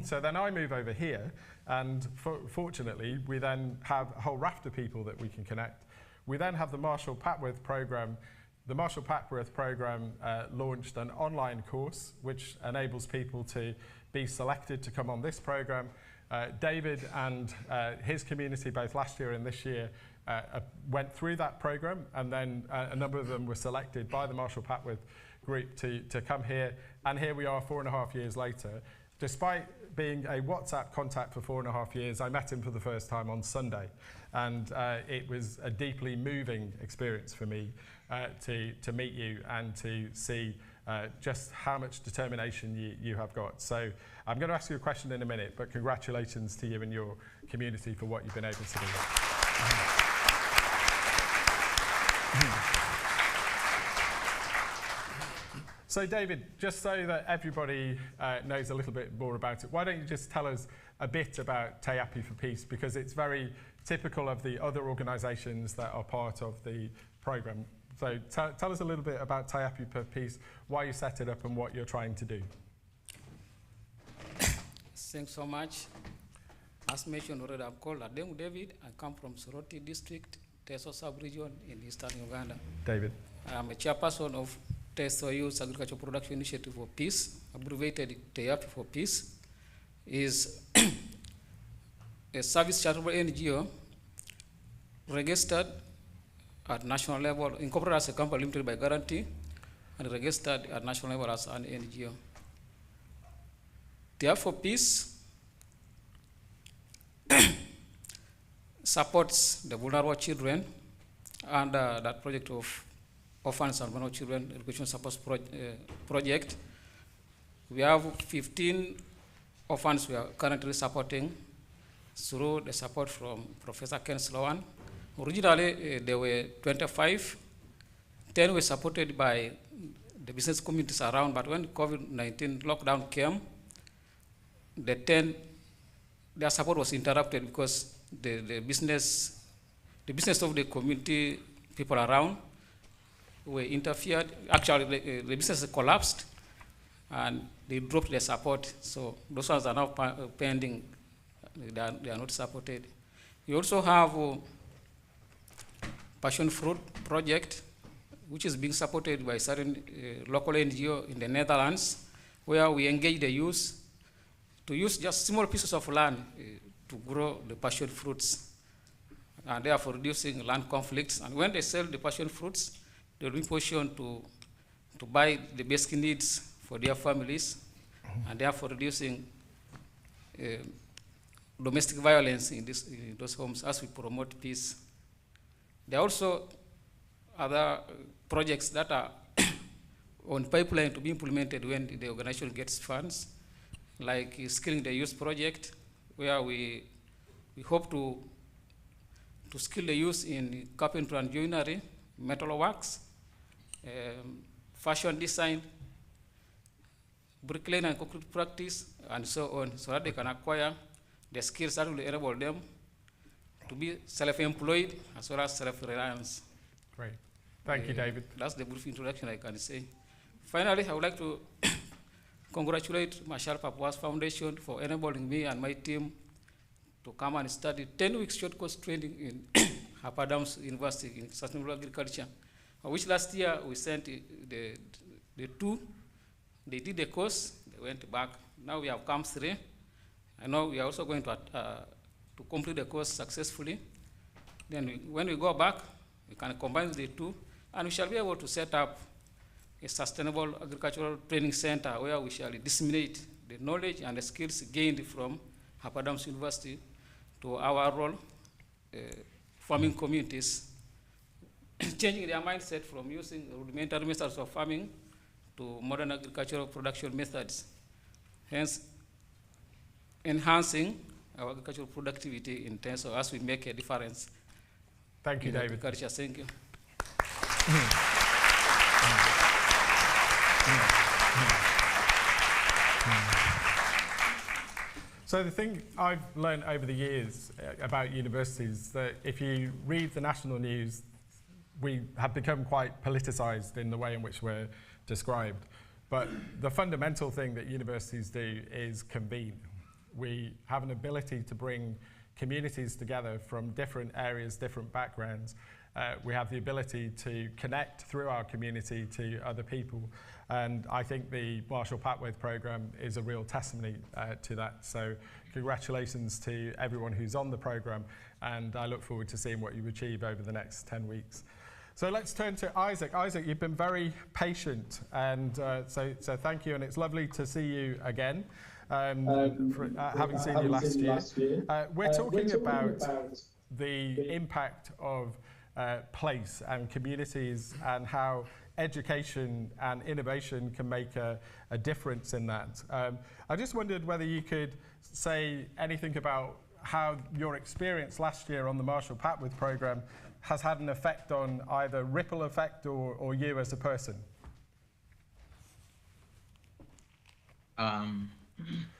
So then I move over here, and fortunately we then have a whole raft of people that we can connect. We then have the Marshall Papworth program. The Marshall Papworth program launched an online course which enables people to be selected to come on this program. David and his community, both last year and this year, went through that program, and then a number of them were selected by the Marshall Papworth group to come here. And here we are 4.5 years later. Despite being a WhatsApp contact for 4.5 years, I met him for the first time on Sunday. And it was a deeply moving experience for me to meet you and to see just how much determination you have got. So I'm going to ask you a question in a minute, but congratulations to you and your community for what you've been able to do. So David, just so that everybody knows a little bit more about it, why don't you just tell us a bit about Te Api for Peace, because it's very typical of the other organisations that are part of the programme. So tell us a little bit about Te Api for Peace, why you set it up and what you're trying to do. Thanks so much. As mentioned already, I'm called Ademu David. I come from Soroti District, Teso Sub-Region in Eastern Uganda. David. I'm a chairperson of Teso Youth Agricultural Production Initiative for Peace, abbreviated Te Api for Peace, is a service charitable NGO registered at national level, incorporated as a company limited by guarantee, and registered at national level as an NGO. Te Api for Peace supports the vulnerable children under that project of Orphans and Vulnerable Children Education Support Project. We have 15 orphans we are currently supporting through the support from Professor Ken Sloan. Originally, there were 25. 10 were supported by the business communities around, but when COVID-19 lockdown came, the 10, their support was interrupted because the business of the community people around were interfered. Actually, the business collapsed, and they dropped their support. So those ones are now pending. They are not supported. We also have Passion Fruit project, which is being supported by certain local NGO in the Netherlands, where we engage the youth to use just small pieces of land to grow the passion fruits, and therefore reducing land conflicts. And when they sell the passion fruits, they will be positioned to buy the basic needs for their families, and therefore reducing domestic violence in those homes as we promote peace. There are also other projects that are on pipeline to be implemented when the organization gets funds, like Skilling the Youth project, where we hope to skill the youth in carpentry and joinery, metalworks, fashion design, bricklaying and concrete practice, and so on, so that they can acquire the skills that will enable them to be self-employed as well as self-reliance. Great. Thank you, David. That's the brief introduction I can say. Finally, I would like to congratulate Marshall Papworth Foundation for enabling me and my team to come and study 10 weeks short course training in Harper University in Sustainable Agriculture, which last year we sent the two. They did the course, they went back. Now we have come 3. I know we are also going to complete the course successfully. Then when we go back, we can combine the two, and we shall be able to set up a sustainable agricultural training center where we shall disseminate the knowledge and the skills gained from Harper University to our rural farming communities, changing their mindset from using rudimentary methods of farming to modern agricultural production methods, hence enhancing our agricultural productivity in terms of as we make a difference. Thank you, David. Agriculture. Thank you. So the thing I've learned over the years about universities is that if you read the national news, we have become quite politicized in the way in which we're described. But the fundamental thing that universities do is convene. We have an ability to bring communities together from different areas, different backgrounds. We have the ability to connect through our community to other people. And I think the Marshall Papworth program is a real testimony to that. So congratulations to everyone who's on the program. And I look forward to seeing what you achieve over the next 10 weeks. So let's turn to Isaac. Isaac, you've been very patient. And so thank you. And it's lovely to see you again. Having seen you last year. We're talking about the impact of place and communities and how education and innovation can make a difference in that. I just wondered whether you could say anything about how your experience last year on the Marshall Papworth program has had an effect on either ripple effect or you as a person.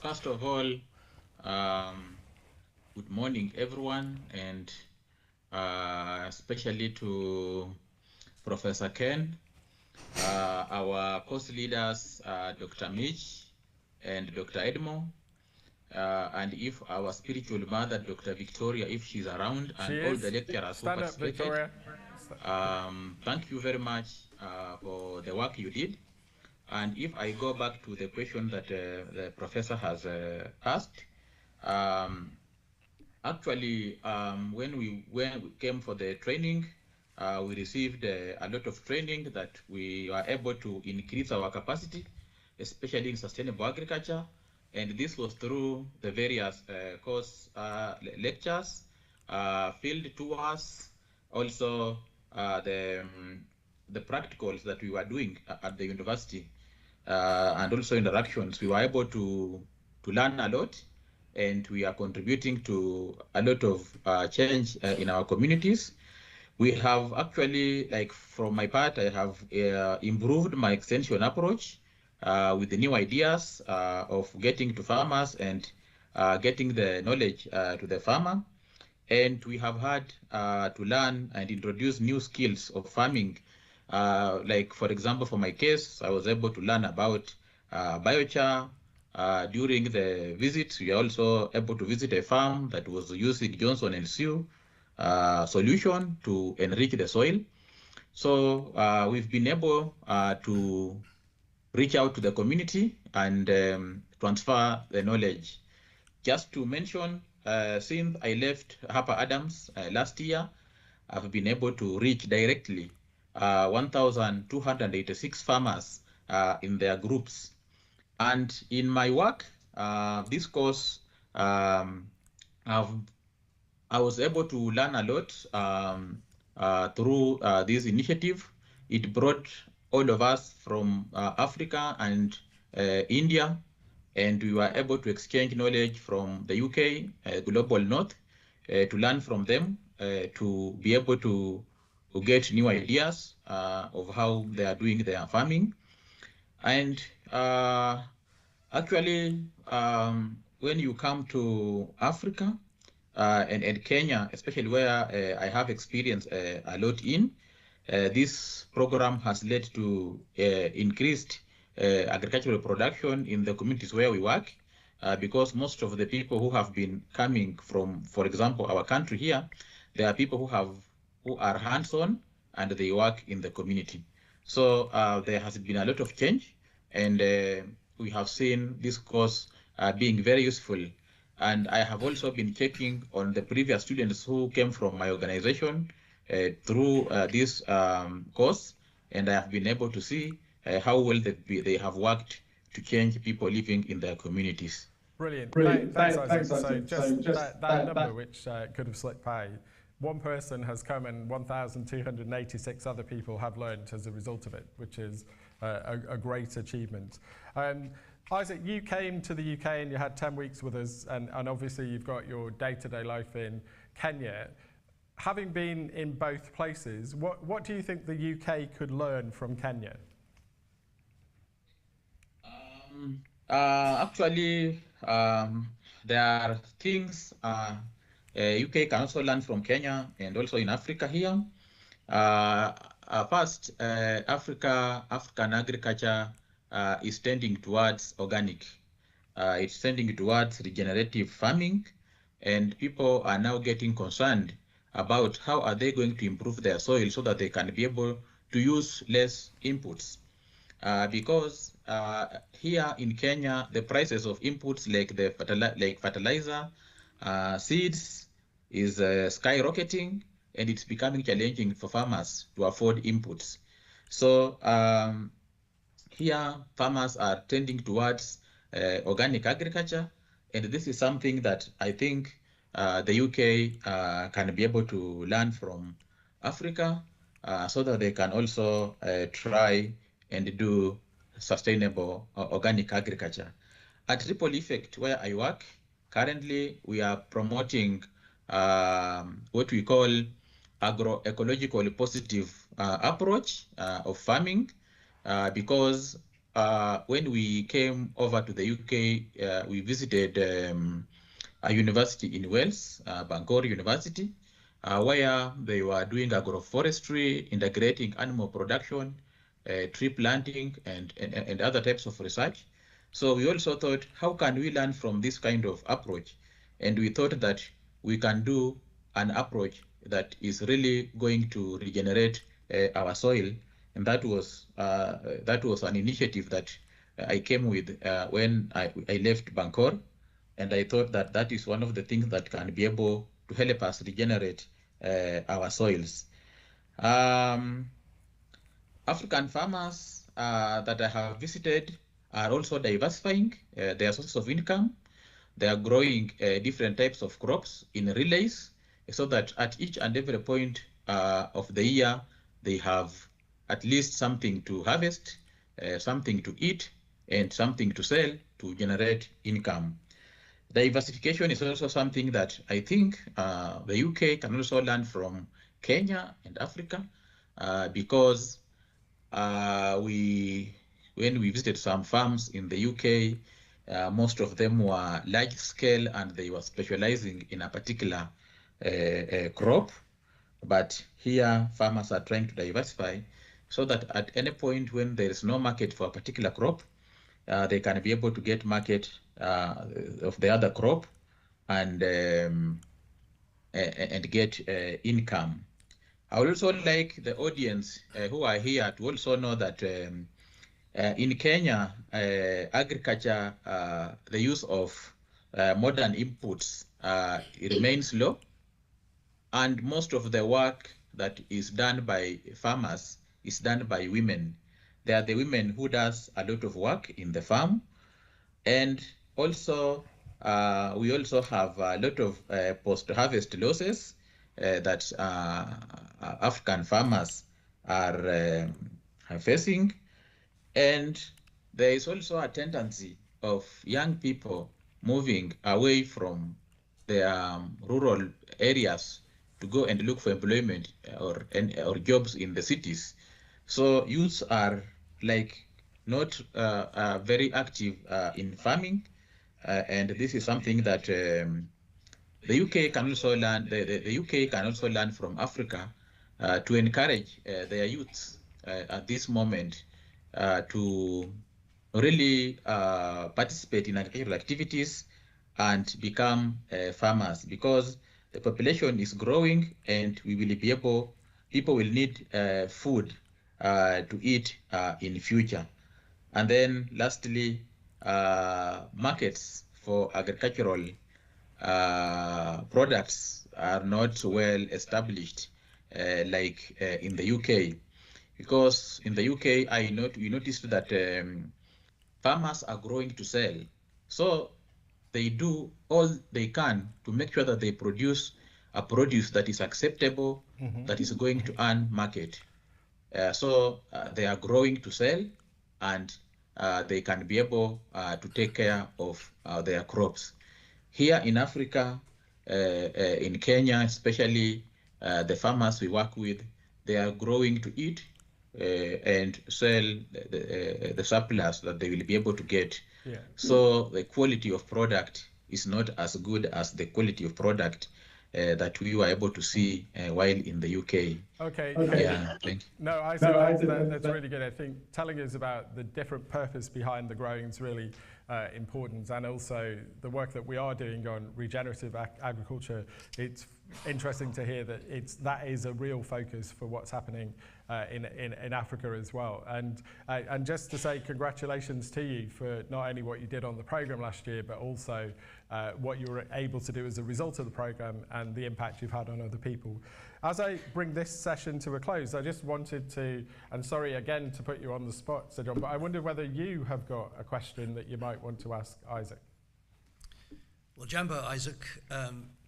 First of all, good morning, everyone, and especially to Professor Ken, our course leaders, Dr. Mitch and Dr. Edmo, and if our spiritual mother, Dr. Victoria, if she's around, and all the lecturers who participated. Thank you very much for the work you did. And if I go back to the question that the professor has asked, actually, when we came for the training, we received a lot of training that we were able to increase our capacity, especially in sustainable agriculture. And this was through the various course lectures, field tours, also the practicals that we were doing at the university, and also interactions. We were able to learn a lot, and we are contributing to a lot of change in our communities. We have actually, like from my part, I have improved my extension approach with the new ideas of getting to farmers and getting the knowledge to the farmer. And we have had to learn and introduce new skills of farming. Like, for example, for my case, I was able to learn about biochar. During the visit, we are also able to visit a farm that was using Johnson and Sue solution to enrich the soil. So we've been able to reach out to the community and transfer the knowledge. Just to mention, since I left Harper Adams last year, I've been able to reach directly 1,286 farmers in their groups. And in my work, this course, I was able to learn a lot through this initiative. It brought all of us from Africa and India, and we were able to exchange knowledge from the UK, Global North, to learn from them, to be able to get new ideas of how they are doing their farming. And actually, when you come to Africa and Kenya, especially where I have experience a lot in, this program has led to increased agricultural production in the communities where we work, because most of the people who have been coming from, for example, our country here, there are people who are hands-on and they work in the community. So there has been a lot of change, and we have seen this course being very useful. And I have also been checking on the previous students who came from my organization through this course, and I have been able to see how well they have worked to change people living in their communities. Brilliant. Thanks, Isaac. So just that number, which could have slipped by, one person has come and 1,286 other people have learned as a result of it, which is a great achievement. Isaac, you came to the UK and you had 10 weeks with us, and obviously you've got your day-to-day life in Kenya. Having been in both places, what do you think the UK could learn from Kenya? Actually, there are things UK can also learn from Kenya and also in Africa here. First, African agriculture is tending towards organic. It's tending towards regenerative farming, and people are now getting concerned about how are they going to improve their soil so that they can be able to use less inputs. Because here in Kenya, the prices of inputs like fertilizer, seeds is skyrocketing, and it's becoming challenging for farmers to afford inputs. So here, farmers are tending towards organic agriculture, and this is something that I think the UK can be able to learn from Africa, so that they can also try and do sustainable organic agriculture. At Ripple Effect, where I work, currently we are promoting what we call agroecological positive approach of farming, because when we came over to the UK, we visited a university in Wales, Bangor University, where they were doing agroforestry, integrating animal production, tree planting, and other types of research. So we also thought, how can we learn from this kind of approach? And we thought that we can do an approach that is really going to regenerate our soil. And that was an initiative that I came with when I left Bangor. And I thought that that is one of the things that can be able to help us regenerate our soils. African farmers that I have visited are also diversifying their sources of income. They are growing different types of crops in relays, so that at each and every point of the year, they have at least something to harvest, something to eat, and something to sell to generate income. Diversification is also something that I think the UK can also learn from Kenya and Africa, because when we visited some farms in the UK, most of them were large scale and they were specializing in a particular crop. But here, farmers are trying to diversify so that at any point when there is no market for a particular crop, they can be able to get market of the other crop and get income. I would also like the audience who are here to also know that in Kenya, agriculture, the use of modern inputs remains low, and most of the work that is done by farmers is done by women. They are the women who does a lot of work in the farm, and also we also have a lot of post-harvest losses that African farmers are facing. And there is also a tendency of young people moving away from their rural areas to go and look for employment or jobs in the cities. So youths are like not very active in farming, and this is something that the UK can also learn. The UK can also learn from Africa to encourage their youths at this moment to really participate in agricultural activities and become farmers, because the population is growing and we will be able, people will need food to eat in future. And then lastly, markets for agricultural products are not well established like in the UK, because in the UK we noticed that farmers are growing to sell, so they do all they can to make sure that they produce a produce that is acceptable, that is going to earn market. So they are growing to sell, and they can be able to take care of their crops. Here in Africa, in Kenya especially, the farmers we work with, they are growing to eat and sell the surplus that they will be able to get. Yeah. So the quality of product is not as good as the quality of product that we were able to see while in the UK. Okay. Yeah, thank you. No, I think that's really good. I think telling us about the different purpose behind the growing is really important, and also the work that we are doing on regenerative agriculture. It's interesting to hear that that is a real focus for what's happening in Africa as well. And just to say congratulations to you for not only what you did on the program last year, but also what you were able to do as a result of the program and the impact you've had on other people. As I bring this session to a close, I just wanted to, and sorry again to put you on the spot, Sir John, but I wonder whether you have got a question that you might want to ask Isaac. Well, Jambo, Isaac,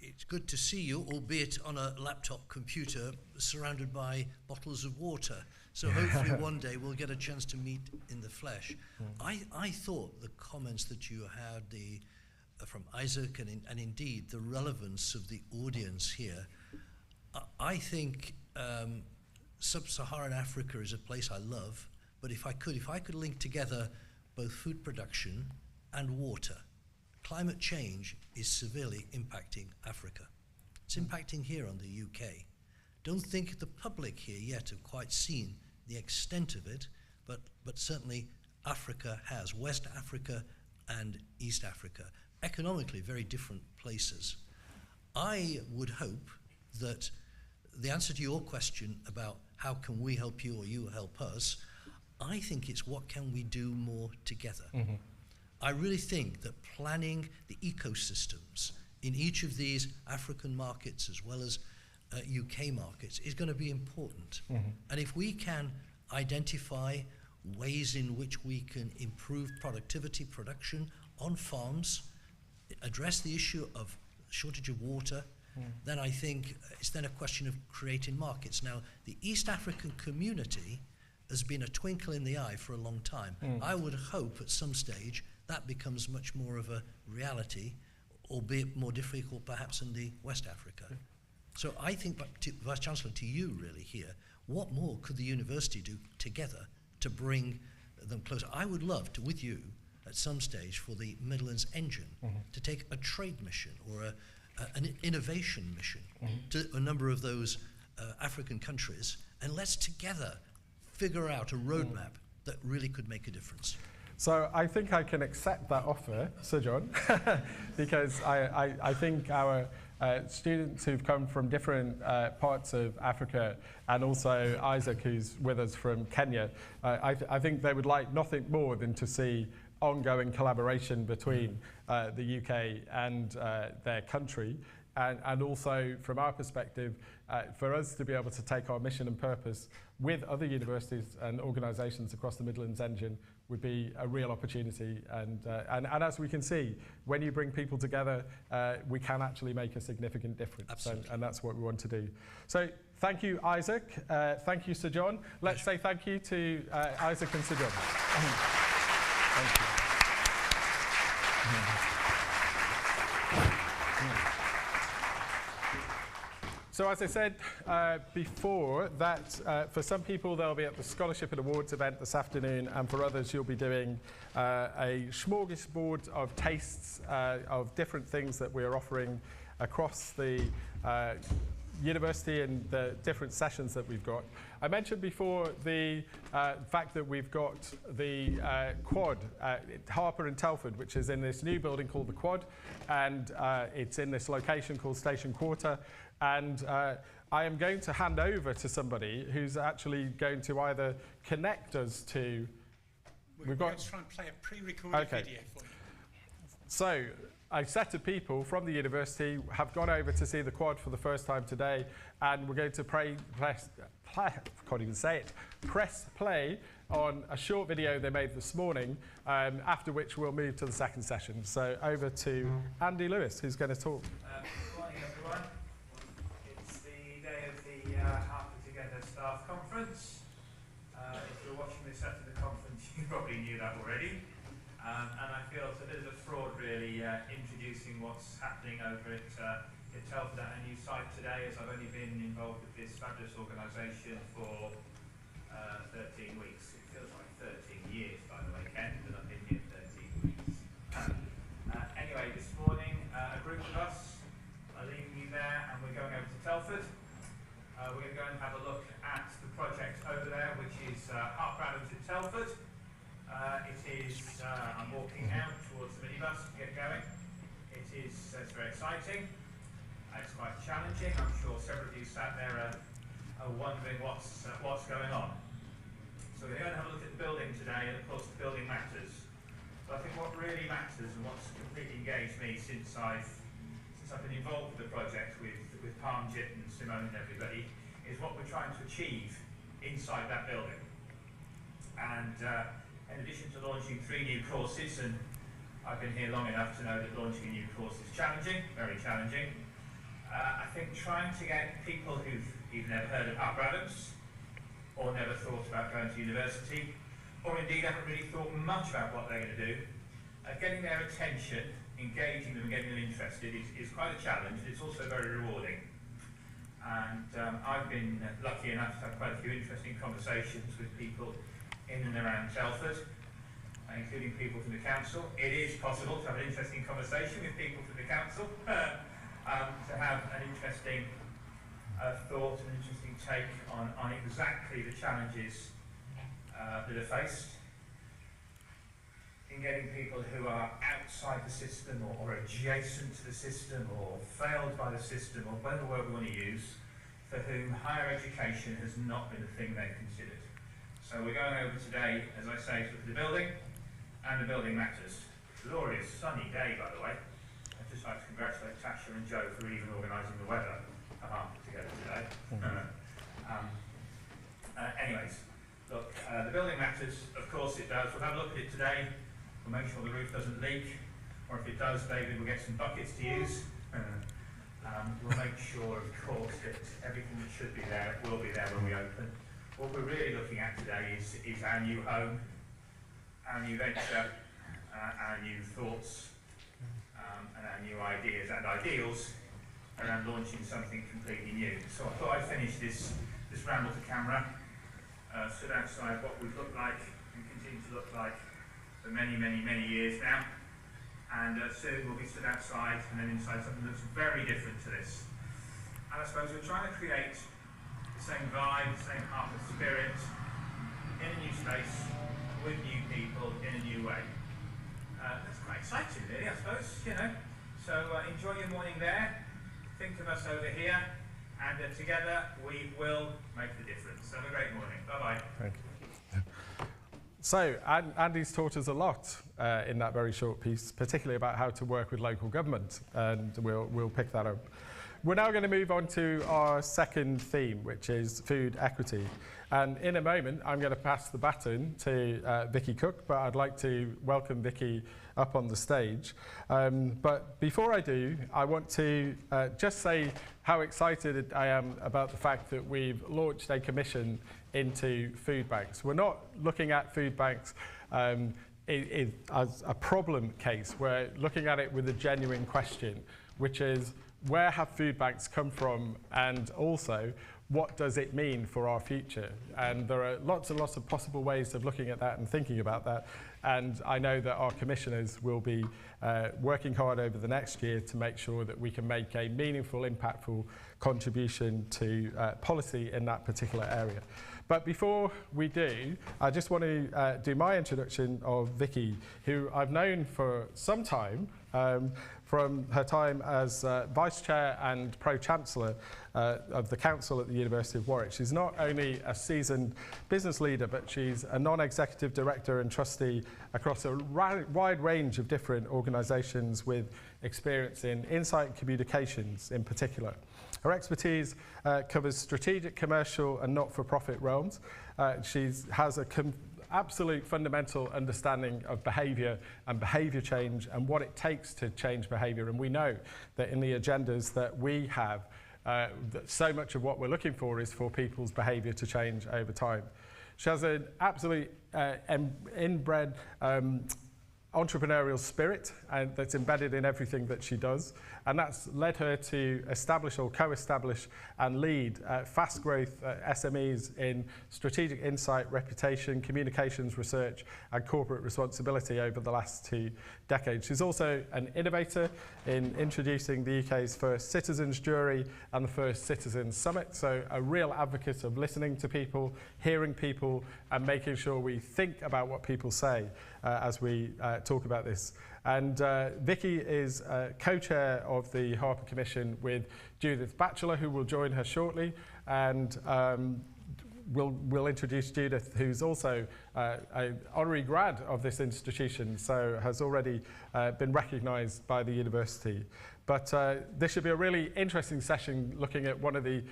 it's good to see you, albeit on a laptop computer surrounded by bottles of water. So hopefully one day we'll get a chance to meet in the flesh. I thought the comments that you had from Isaac and indeed the relevance of the audience here, I think sub-Saharan Africa is a place I love, but if I could link together both food production and water, climate change is severely impacting Africa. It's impacting here on the UK. Don't think the public here yet have quite seen the extent of it, but certainly Africa has, West Africa and East Africa, economically very different places. I would hope that the answer to your question about how can we help you or you help us, I think it's what can we do more together. Mm-hmm. I really think that planning the ecosystems in each of these African markets as well as UK markets is going to be important. Mm-hmm. And if we can identify ways in which we can improve productivity, production on farms, address the issue of shortage of water, then I think it's then a question of creating markets. Now, the East African community has been a twinkle in the eye for a long time. I would hope at some stage that becomes much more of a reality, albeit more difficult perhaps in the West Africa. So I think, Vice Chancellor, to you really here, what more could the university do together to bring them closer? I would love to, with you, at some stage for the Midlands Engine to take a trade mission or an innovation mission to a number of those African countries, and let's together figure out a roadmap that really could make a difference. So I think I can accept that offer, Sir John, because I think our students who've come from different parts of Africa, and also Isaac, who's with us from Kenya, I think they would like nothing more than to see ongoing collaboration between the UK and their country, and also from our perspective, for us to be able to take our mission and purpose with other universities and organisations across the Midlands Engine would be a real opportunity. And as we can see, when you bring people together, we can actually make a significant difference. And that's what we want to do. So thank you, Isaac. Thank you, Sir John. Let's say thank you to Isaac and Sir John. Thank you. So as I said before, that for some people they'll be at the Scholarship and Awards event this afternoon, and for others you'll be doing a smorgasbord of tastes of different things that we're offering across the university and the different sessions that we've got. I mentioned before the fact that we've got the quad at Harper and Telford, which is in this new building called the Quad, and it's in this location called Station Quarter. And I am going to hand over to somebody who's actually going to either connect us to... We're going to try and play a pre-recorded video for you. So a set of people from the university have gone over to see the Quad for the first time today, and we're going to press play on a short video they made this morning, after which we'll move to the second session. So over to Andy Lewis, who's going to talk. Good morning, everyone. It's the day of the Harper Together Staff Conference. If you're watching this after the conference, you probably knew that already. And I feel it's a bit of a fraud, really, introducing what's happening over at Telford at a new site today, as I've only been involved with this fabulous organisation for 13 weeks. It feels like 13 years, by the way, Ken, but I've been here 13 weeks. Anyway, this morning, a group of us are leaving you there, and we're going to go and have a look at the project over there, which is Harper at Telford. I'm walking out towards the minibus to get going. It's very exciting. It's quite challenging. I'm sure several of you sat there are wondering what's going on. So we're going to have a look at the building today, and of course the building matters. But I think what really matters and what's completely engaged me since I've been involved with the project with Parmjit and Simone and everybody is what we're trying to achieve inside that building. And in addition to launching 3 new courses, and I've been here long enough to know that launching a new course is challenging, very challenging. I think trying to get people who've either never heard of Harper Adams or never thought about going to university, or indeed haven't really thought much about what they're going to do, getting their attention, engaging them and getting them interested is quite a challenge. It's also very rewarding. And I've been lucky enough to have quite a few interesting conversations with people in and around Telford, including people from the council. It is possible to have an interesting conversation with people from the council, to have an interesting thought, an interesting take on exactly the challenges that are faced in getting people who are outside the system or adjacent to the system or failed by the system or whatever word we want to use, for whom higher education has not been the thing they've considered. So we're going over today, as I say, to look at the building, and the building matters. Glorious sunny day, by the way. I'd just like to congratulate Tasha and Joe for even organising the weather at Harper together today. Anyways, look, the building matters, of course it does. We'll have a look at it today. We'll make sure the roof doesn't leak, or if it does, David will get some buckets to use. We'll make sure, of course, that everything that should be there will be there when we open. What we're really looking at today is our new home, our new venture, our new thoughts, and our new ideas and ideals around launching something completely new. So I thought I'd finish this ramble to camera, stood outside what we've looked like and continue to look like for many, many, many years now. And soon we'll be stood outside and then inside something that's very different to this. And I suppose we're trying to create the same vibe, the same Harper spirit in a new space, with new people, in a new way. That's quite exciting, really, I suppose, you know. So enjoy your morning there. Think of us over here, and together we will make the difference. Have a great morning. Bye-bye. Thank you. So, Andy's taught us a lot in that very short piece, particularly about how to work with local government, and we'll pick that up. We're now going to move on to our second theme, which is food equity. And in a moment, I'm going to pass the baton to Vicky Cook, but I'd like to welcome Vicky up on the stage. But before I do, I want to just say how excited I am about the fact that we've launched a commission into food banks. We're not looking at food banks as a problem case. We're looking at it with a genuine question, which is, where have food banks come from, and also what does it mean for our future? And there are lots and lots of possible ways of looking at that and thinking about that. And I know that our commissioners will be working hard over the next year to make sure that we can make a meaningful, impactful contribution to policy in that particular area. But before we do, I just want to do my introduction of Vicky, who I've known for some time, from her time as Vice Chair and Pro-Chancellor of the Council at the University of Warwick. She's not only a seasoned business leader, but she's a non-executive director and trustee across a wide range of different organisations with experience in insight and communications in particular. Her expertise covers strategic, commercial and not-for-profit realms. She has a absolute fundamental understanding of behaviour and behaviour change and what it takes to change behaviour. And we know that in the agendas that we have, that so much of what we're looking for is for people's behaviour to change over time. She has an absolute inbred entrepreneurial spirit and that's embedded in everything that she does, and that's led her to establish or co-establish and lead fast growth SMEs in strategic insight, reputation, communications research and corporate responsibility over the last 2 decades. She's also an innovator in introducing the UK's first citizens jury and the first citizens summit, so a real advocate of listening to people, hearing people and making sure we think about what people say as we talk about this. And Vicky is co-chair of the Harper Commission with Judith Batchelor, who will join her shortly, and we'll introduce Judith, who's also an honorary grad of this institution, so has already been recognised by the university. But this should be a really interesting session looking at one of the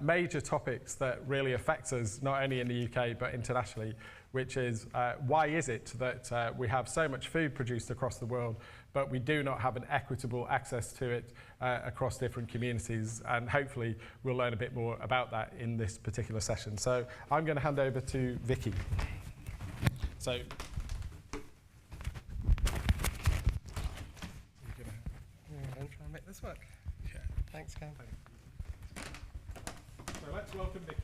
major topics that really affects us, not only in the UK, but internationally, which is why is it that we have so much food produced across the world, but we do not have an equitable access to it across different communities, and hopefully we'll learn a bit more about that in this particular session. So I'm going to hand over to Vicky. So. I'm trying to make this work. Yeah. Thanks, Ken. So let's welcome Vicky.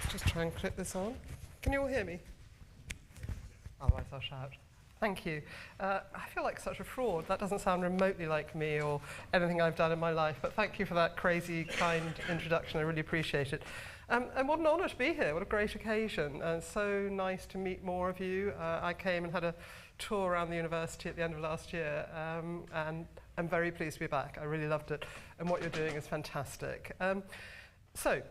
Just try and clip this on. Can you all hear me? Otherwise I'll shout. Thank you. I feel like such a fraud. That doesn't sound remotely like me or anything I've done in my life, but thank you for that crazy, kind introduction. I really appreciate it. And what an honour to be here. What a great occasion. And so nice to meet more of you. I came and had a tour around the university at the end of last year, and I'm very pleased to be back. I really loved it. And what you're doing is fantastic. So,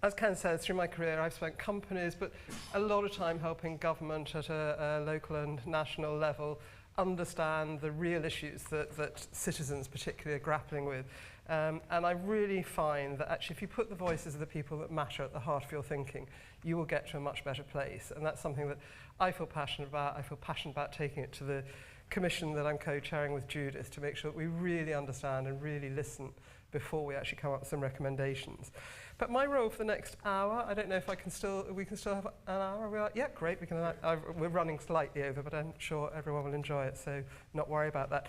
as Ken says, through my career I've spent companies, but a lot of time helping government at a local and national level understand the real issues that citizens particularly are grappling with. And I really find that actually if you put the voices of the people that matter at the heart of your thinking, you will get to a much better place. And that's something that I feel passionate about. I feel passionate about taking it to the commission that I'm co-chairing with Judith to make sure that we really understand and really listen before we actually come up with some recommendations. But my role for the next hour, I don't know if we can still have an hour. We're like, yeah, great. We're running slightly over, but I'm sure everyone will enjoy it, so not worry about that.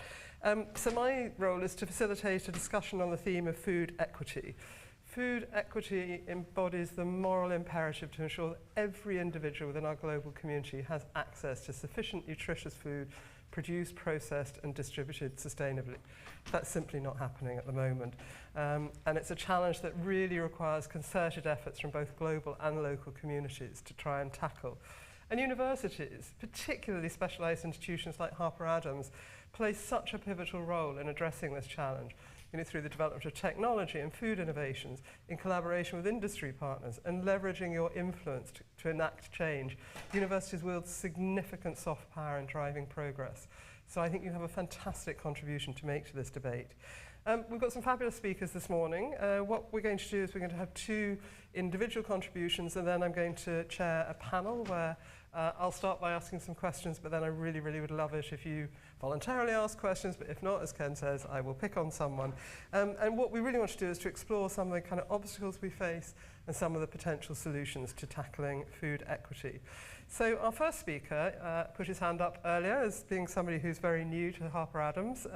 So my role is to facilitate a discussion on the theme of food equity. Food equity embodies the moral imperative to ensure that every individual within our global community has access to sufficient nutritious food produced, processed and distributed sustainably. That's simply not happening at the moment. And it's a challenge that really requires concerted efforts from both global and local communities to try and tackle. And universities, particularly specialised institutions like Harper Adams, play such a pivotal role in addressing this challenge, through the development of technology and food innovations, in collaboration with industry partners, and leveraging your influence to enact change. Universities wield significant soft power in driving progress. So I think you have a fantastic contribution to make to this debate. We've got some fabulous speakers this morning. What we're going to do is we're going to have 2 individual contributions, and then I'm going to chair a panel where I'll start by asking some questions, but then I really, really would love it if you voluntarily ask questions, but if not, as Ken says, I will pick on someone. And what we really want to do is to explore some of the kind of obstacles we face and some of the potential solutions to tackling food equity. So our first speaker put his hand up earlier as being somebody who's very new to Harper Adams,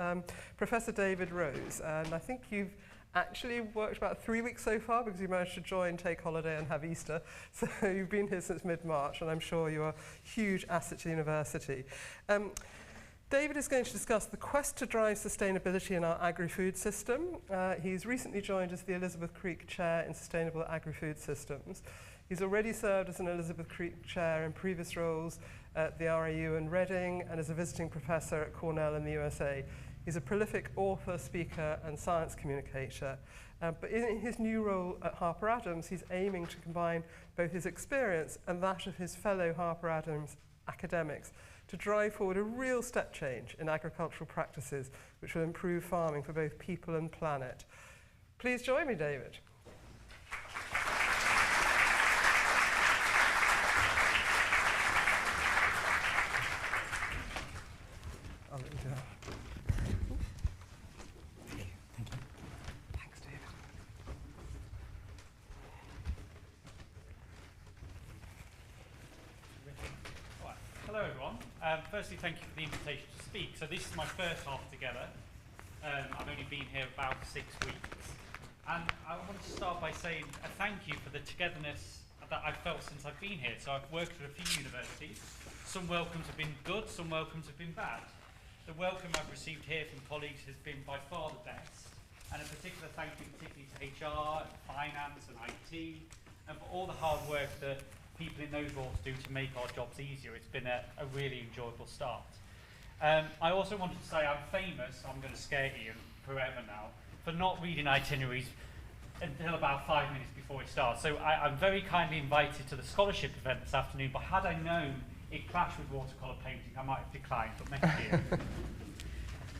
Professor David Rose. And I think you've actually worked about 3 weeks so far because you managed to join, take holiday and have Easter. So you've been here since mid-March and I'm sure you're a huge asset to the university. David is going to discuss the quest to drive sustainability in our agri-food system. He's recently joined as the Elizabeth Creek Chair in Sustainable Agri-Food Systems. He's already served as an Elizabeth Creek Chair in previous roles at the RAU in Reading and as a visiting professor at Cornell in the USA. He's a prolific author, speaker and science communicator. But in his new role at Harper Adams, he's aiming to combine both his experience and that of his fellow Harper Adams academics to drive forward a real step change in agricultural practices which will improve farming for both people and planet. Please join me, David. I'll let you go. Thanks, David. firstly, thank you for the invitation to speak. So this is my first half together. I've only been here about 6 weeks. And I want to start by saying a thank you for the togetherness that I've felt since I've been here. So I've worked at a few universities. Some welcomes have been good, some welcomes have been bad. The welcome I've received here from colleagues has been by far the best. And a particular thank you particularly to HR, finance and IT, and for all the hard work that people in those roles do to make our jobs easier. It's been a really enjoyable start. I also wanted to say I'm famous, I'm going to scare you forever now, for not reading itineraries until about 5 minutes before it starts. So I'm very kindly invited to the scholarship event this afternoon, but had I known it clashed with watercolour painting, I might have declined, but next year.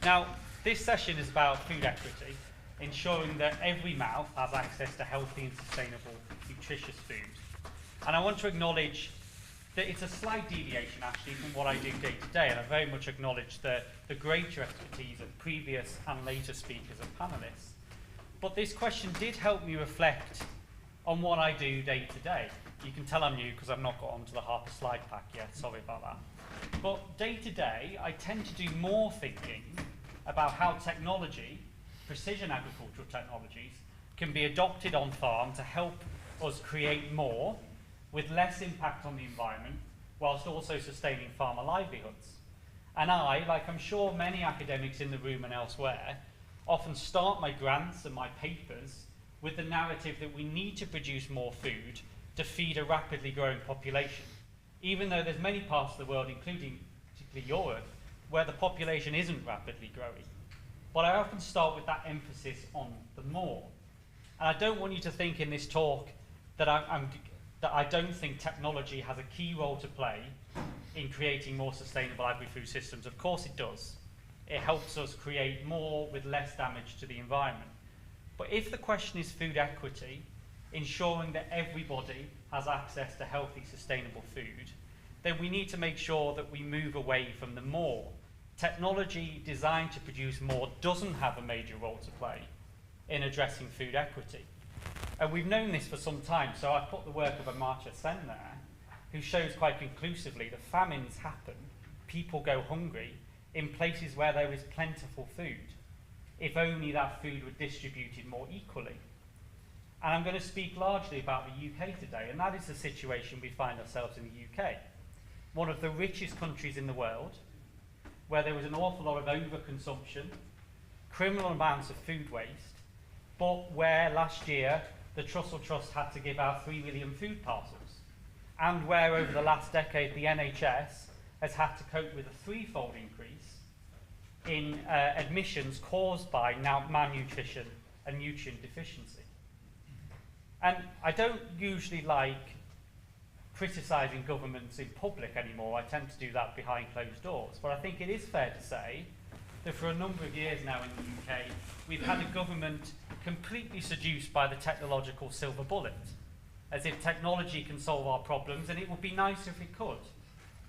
Now, this session is about food equity, ensuring that every mouth has access to healthy and sustainable, nutritious food. And I want to acknowledge that it's a slight deviation actually from what I do day to day, and I very much acknowledge the greater expertise of previous and later speakers and panellists. But this question did help me reflect on what I do day to day. You can tell I'm new because I've not got onto the Harper slide pack yet, sorry about that. But day to day, I tend to do more thinking about how technology, precision agricultural technologies, can be adopted on farm to help us create more with less impact on the environment, whilst also sustaining farmer livelihoods. And I, like I'm sure many academics in the room and elsewhere, often start my grants and my papers with the narrative that we need to produce more food to feed a rapidly growing population, even though there's many parts of the world, including particularly Europe, where the population isn't rapidly growing. But I often start with that emphasis on the more. And I don't want you to think in this talk that I don't think technology has a key role to play in creating more sustainable agri-food systems. Of course it does. It helps us create more with less damage to the environment. But if the question is food equity, ensuring that everybody has access to healthy, sustainable food, then we need to make sure that we move away from the more. Technology designed to produce more doesn't have a major role to play in addressing food equity. And we've known this for some time, so I've put the work of Amartya Sen there, who shows quite conclusively that famines happen, people go hungry, in places where there is plentiful food, if only that food were distributed more equally. And I'm going to speak largely about the UK today, and that is the situation we find ourselves in the UK. One of the richest countries in the world, where there was an awful lot of overconsumption, criminal amounts of food waste, but where last year the Trussell Trust had to give out 3 million food parcels, and where over the last decade the NHS has had to cope with a threefold increase in admissions caused by now malnutrition and nutrient deficiency. And I don't usually like criticising governments in public anymore. I tend to do that behind closed doors. But I think it is fair to say that for a number of years now in the UK, we've had a government completely seduced by the technological silver bullet, as if technology can solve our problems, and it would be nice if it could.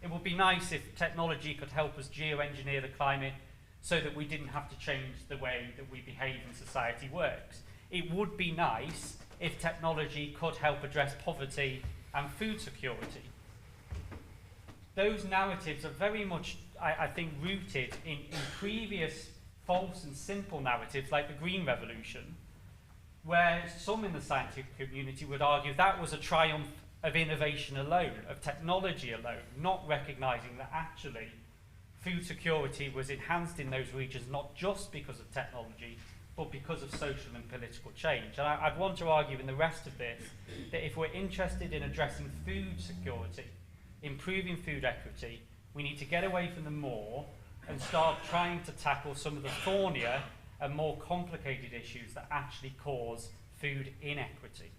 It would be nice if technology could help us geoengineer the climate so that we didn't have to change the way that we behave and society works. It would be nice if technology could help address poverty and food security. Those narratives are very much, I think, rooted in previous false and simple narratives like the Green Revolution, where some in the scientific community would argue that was a triumph of innovation alone, of technology alone, not recognising that actually food security was enhanced in those regions not just because of technology, but because of social and political change. And I'd want to argue in the rest of this that if we're interested in addressing food security, improving food equity, we need to get away from the more and start trying to tackle some of the thornier and more complicated issues that actually cause food inequity.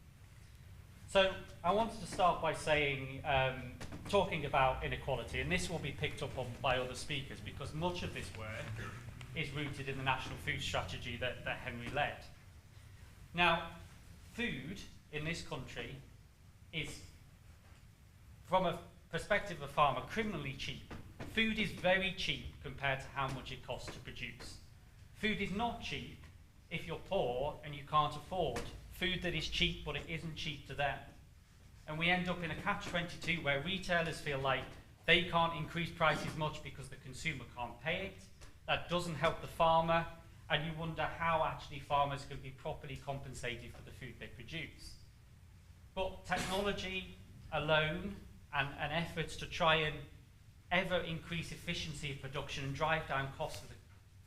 So I wanted to start by saying, talking about inequality, and this will be picked up on by other speakers because much of this work is rooted in the National Food Strategy that Henry led. Now, food in this country is, from a perspective of a farmer, criminally cheap. Food is very cheap compared to how much it costs to produce. Food is not cheap if you're poor and you can't afford food that is cheap, but it isn't cheap to them. And we end up in a catch-22 where retailers feel like They can't increase prices much because the consumer can't pay it. That doesn't help the farmer, and you wonder how actually farmers can be properly compensated for the food they produce. But technology alone and efforts to try and ever increase efficiency of production and drive down costs for the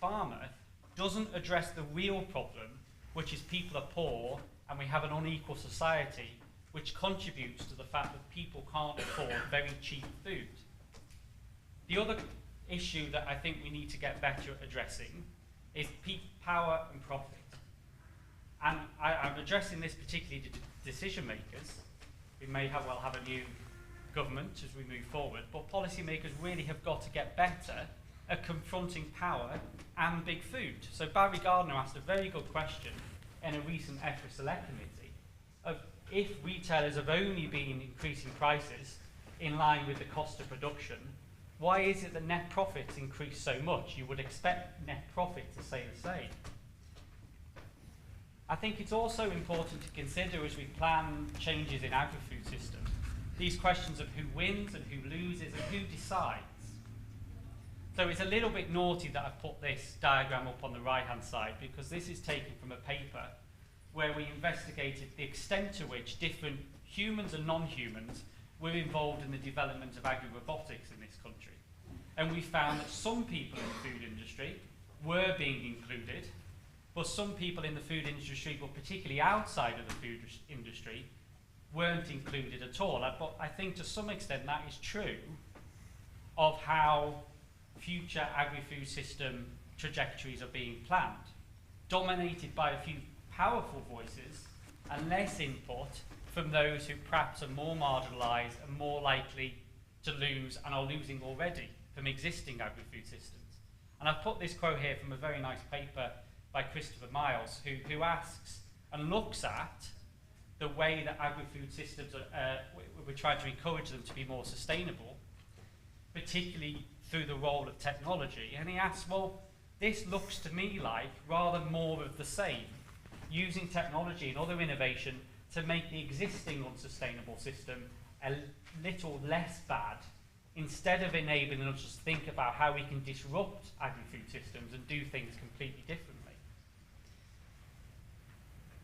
farmer doesn't address the real problem, which is people are poor and we have an unequal society, which contributes to the fact that people can't afford very cheap food. The other issue that I think we need to get better at addressing is power and profit. And I'm addressing this particularly to decision makers. We may well have a new government as we move forward, but policymakers really have got to get better at confronting power and big food. So Barry Gardner asked a very good question in a recent EFRA Select Committee of if retailers have only been increasing prices in line with the cost of production, why is it that net profits increase so much? You would expect net profit to stay the same. I think it's also important to consider as we plan changes in agri-food system, these questions of who wins and who loses and who decides. So it's a little bit naughty that I've put this diagram up on the right-hand side, because this is taken from a paper where we investigated the extent to which different humans and non-humans were involved in the development of agri-robotics in this country. And we found that some people in the food industry were being included, but some people in the food industry, but particularly outside of the food industry, weren't included at all. But I think to some extent that is true of how future agri-food system trajectories are being planned, dominated by a few powerful voices and less input from those who perhaps are more marginalised and more likely to lose and are losing already from existing agri-food systems. And I've put this quote here from a very nice paper by Christopher Miles, who asks and looks at the way that agri-food systems we're trying to encourage them to be more sustainable, particularly through the role of technology. And he asks, well, this looks to me like rather more of the same, using technology and other innovation to make the existing unsustainable system a little less bad, instead of enabling us to think about how we can disrupt agri-food systems and do things completely differently.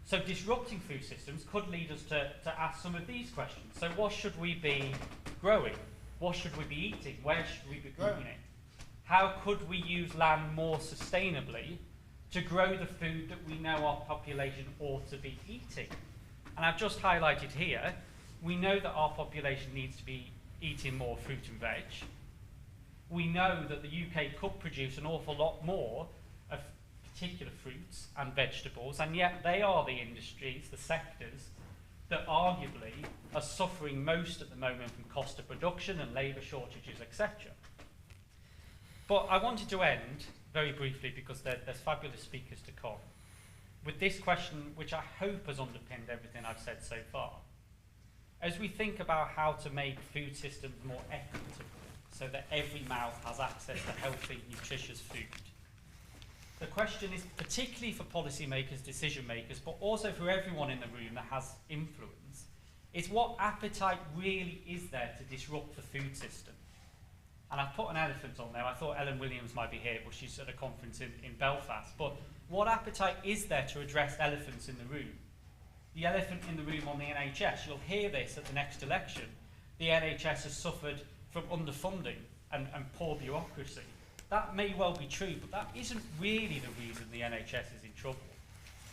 So disrupting food systems could lead us to ask some of these questions. So what should we be growing? What should we be eating? Where should we be growing it? How could we use land more sustainably to grow the food that we know our population ought to be eating? And I've just highlighted here, we know that our population needs to be eating more fruit and veg. We know that the UK could produce an awful lot more of particular fruits and vegetables, and yet they are the industries, the sectors, that arguably are suffering most at the moment from cost of production and labour shortages, etc. But I wanted to end very briefly, because there's fabulous speakers to come, with this question, which I hope has underpinned everything I've said so far. As we think about how to make food systems more equitable, so that every mouth has access to healthy, nutritious food, the question is, particularly for policymakers, decision makers, but also for everyone in the room that has influence, is what appetite really is there to disrupt the food system? And I've put an elephant on there. I thought Ellen Williams might be here, but she's at a conference in Belfast. But what appetite is there to address elephants in the room? The elephant in the room on the NHS, you'll hear this at the next election. The NHS has suffered from underfunding and poor bureaucracy. That may well be true, but that isn't really the reason the NHS is in trouble.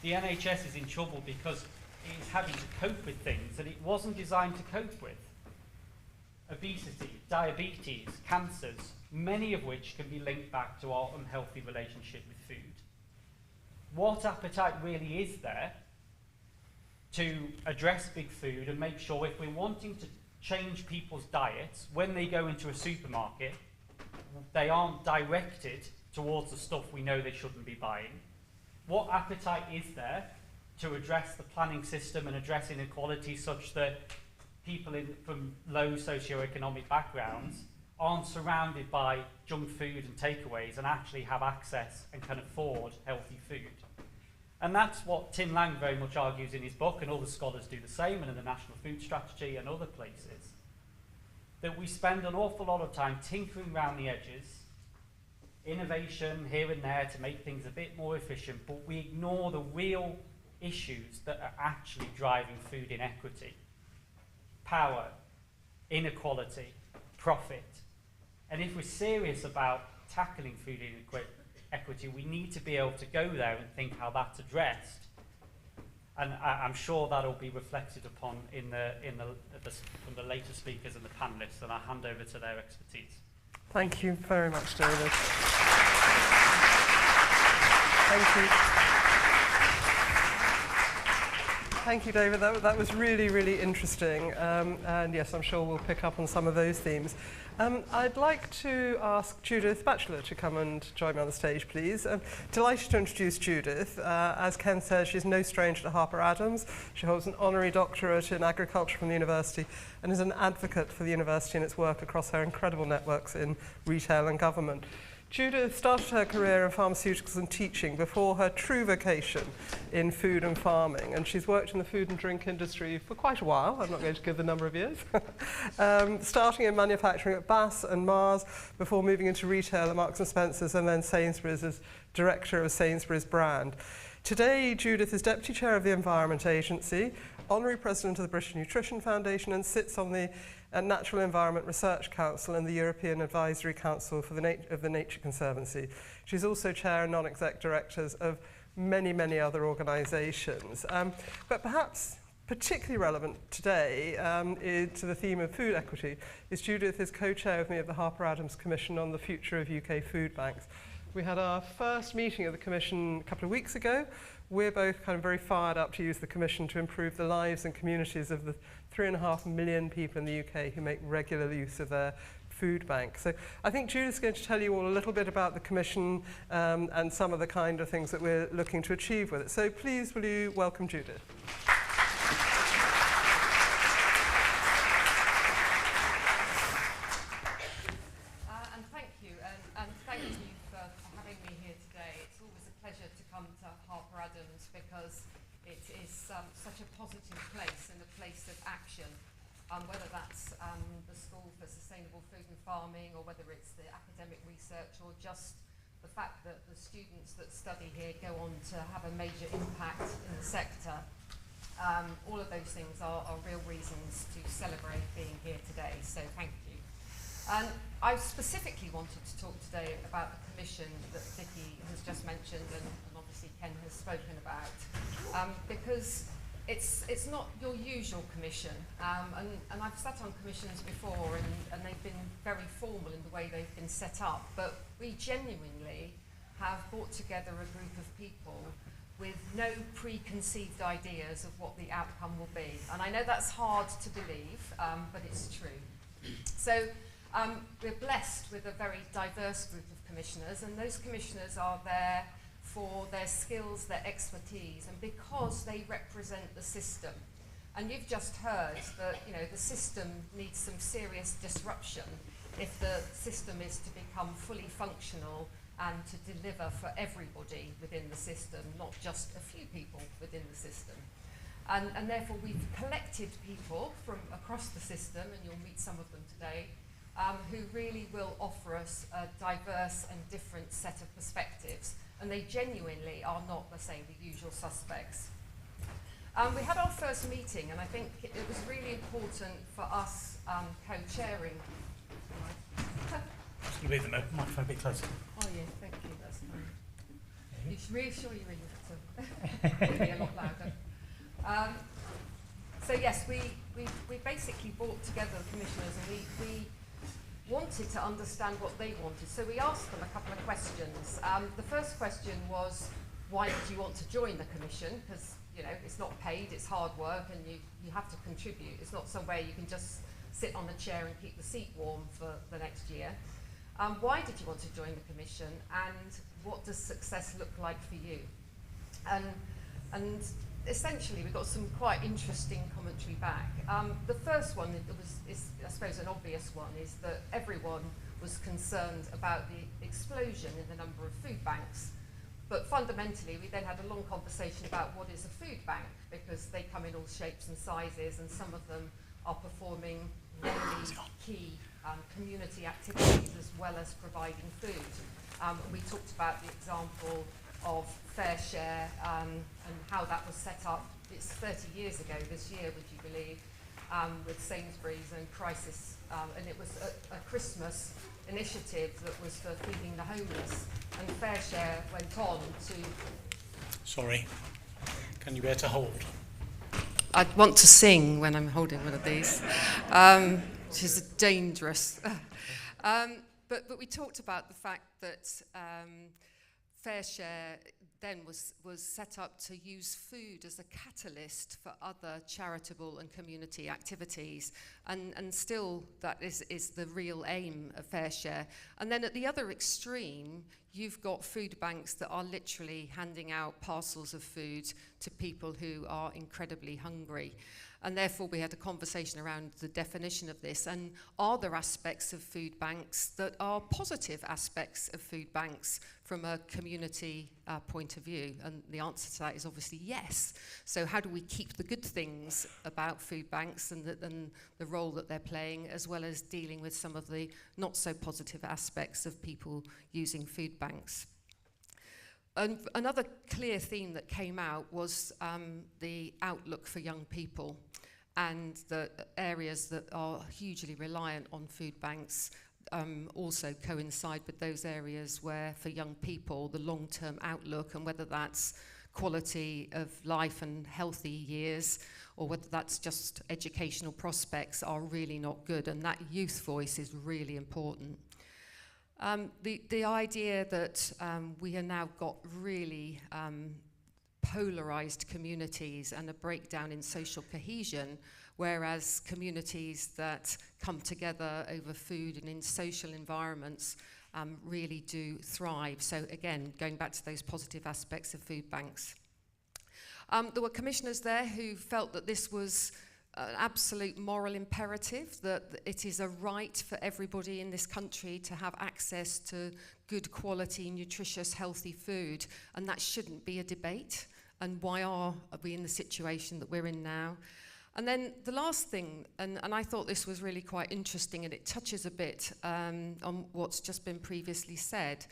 The NHS is in trouble because it is having to cope with things that it wasn't designed to cope with. Obesity, diabetes, cancers, many of which can be linked back to our unhealthy relationship with food. What appetite really is there to address big food and make sure, if we're wanting to change people's diets, when they go into a supermarket, they aren't directed towards the stuff we know they shouldn't be buying? What appetite is there to address the planning system and address inequality such that people from low socioeconomic backgrounds aren't surrounded by junk food and takeaways and actually have access and can afford healthy food? And that's what Tim Lang very much argues in his book, and all the scholars do the same, and in the National Food Strategy and other places. that we spend an awful lot of time tinkering around the edges, innovation here and there to make things a bit more efficient, but we ignore the real issues that are actually driving food inequity. Power, inequality, profit. And if we're serious about tackling food inequity, we need to be able to go there and think how that's addressed. And I'm sure that'll be reflected upon from the later speakers and the panelists, and I'll hand over to their expertise. Thank you very much, David. Thank you. Thank you, David. That was really, really interesting. And yes, I'm sure we'll pick up on some of those themes. I'd like to ask Judith Batchelor to come and join me on the stage, please. Delighted to introduce Judith. As Ken says, she's no stranger to Harper Adams. She holds an honorary doctorate in agriculture from the university and is an advocate for the university and its work across her incredible networks in retail and government. Judith started her career in pharmaceuticals and teaching before her true vocation in food and farming, and she's worked in the food and drink industry for quite a while. I'm not going to give the number of years. Starting in manufacturing at Bass and Mars before moving into retail at Marks & Spencer's and then Sainsbury's as director of Sainsbury's brand. Today, Judith is Deputy Chair of the Environment Agency, Honorary President of the British Nutrition Foundation, and sits on the Natural Environment Research Council and the European Advisory Council for the Nature Conservancy. She's also chair and non-exec directors of many, many other organisations. But perhaps particularly relevant today to the theme of food equity is Judith is co-chair with me of the Harper Adams Commission on the Future of UK Food Banks. We had our first meeting of the Commission a couple of weeks ago. We're both kind of very fired up to use the Commission to improve the lives and communities of the 3.5 million people in the UK who make regular use of their food bank. So I think Judith's going to tell you all a little bit about the Commission and some of the kind of things that we're looking to achieve with it. So please will you welcome Judith. And thank you, and thank you for having me here today. It's always a pleasure to come to Harper Adams because it is such a positive place and a place of action, whether that's the School for Sustainable Food and Farming, or whether it's the academic research, or just the fact that the students that study here go on to have a major impact in the sector. All of those things are real reasons to celebrate being here today, so thank you. And I specifically wanted to talk today about the Commission that Vicky has just mentioned and obviously Ken has spoken about, because it's not your usual commission, and I've sat on commissions before and they've been very formal in the way they've been set up, but we genuinely have brought together a group of people with no preconceived ideas of what the outcome will be. And I know that's hard to believe, but it's true. So we're blessed with a very diverse group of commissioners, and those commissioners are there for their skills, their expertise, and because they represent the system. And you've just heard that the system needs some serious disruption if the system is to become fully functional and to deliver for everybody within the system, not just a few people within the system. And therefore we've collected people from across the system, and you'll meet some of them today, who really will offer us a diverse and different set of perspectives. And they genuinely are not, let's say, the usual suspects. We had our first meeting, and I think it was really important for us co-chairing. Just leave the microphone a bit closer. Oh yeah, thank you, that's fine. You should really sure you really have to be a lot louder. So yes, we basically brought together the commissioners, and we wanted to understand what they wanted. So we asked them a couple of questions. The first question was, why did you want to join the commission? Because it's not paid, it's hard work, and you have to contribute. It's not somewhere you can just sit on the chair and keep the seat warm for the next year. Why did you want to join the commission, and what does success look like for you? And essentially, we got some quite interesting commentary back. The first one is, I suppose, an obvious one, is that everyone was concerned about the explosion in the number of food banks. But fundamentally, we then had a long conversation about what is a food bank, because they come in all shapes and sizes, and some of them are performing really key community activities as well as providing food. We talked about the example of Fair Share and how that was set up. It's 30 years ago this year, would you believe, with Sainsbury's and Crisis, and it was a Christmas initiative that was for feeding the homeless, and Fair Share went on to... Sorry, can you bear to hold? I'd want to sing when I'm holding one of these, which is dangerous. But we talked about the fact that Fair Share then was set up to use food as a catalyst for other charitable and community activities, and still that is the real aim of Fair Share. And then at the other extreme, you've got food banks that are literally handing out parcels of food to people who are incredibly hungry. And therefore we had a conversation around the definition of this, and are there aspects of food banks that are positive aspects of food banks from a community point of view? And the answer to that is obviously yes. So how do we keep the good things about food banks and the role that they're playing, as well as dealing with some of the not so positive aspects of people using food banks? And another clear theme that came out was the outlook for young people, and the areas that are hugely reliant on food banks also coincide with those areas where, for young people, the long-term outlook, and whether that's quality of life and healthy years, or whether that's just educational prospects, are really not good, and that youth voice is really important. The idea that we have now got really polarized communities and a breakdown in social cohesion, whereas communities that come together over food and in social environments really do thrive. So again, going back to those positive aspects of food banks. There were commissioners there who felt that this was an absolute moral imperative, that it is a right for everybody in this country to have access to good quality, nutritious, healthy food, and that shouldn't be a debate. And why are we in the situation that we're in now? And then the last thing, and I thought this was really quite interesting, and it touches a bit on what's just been previously said,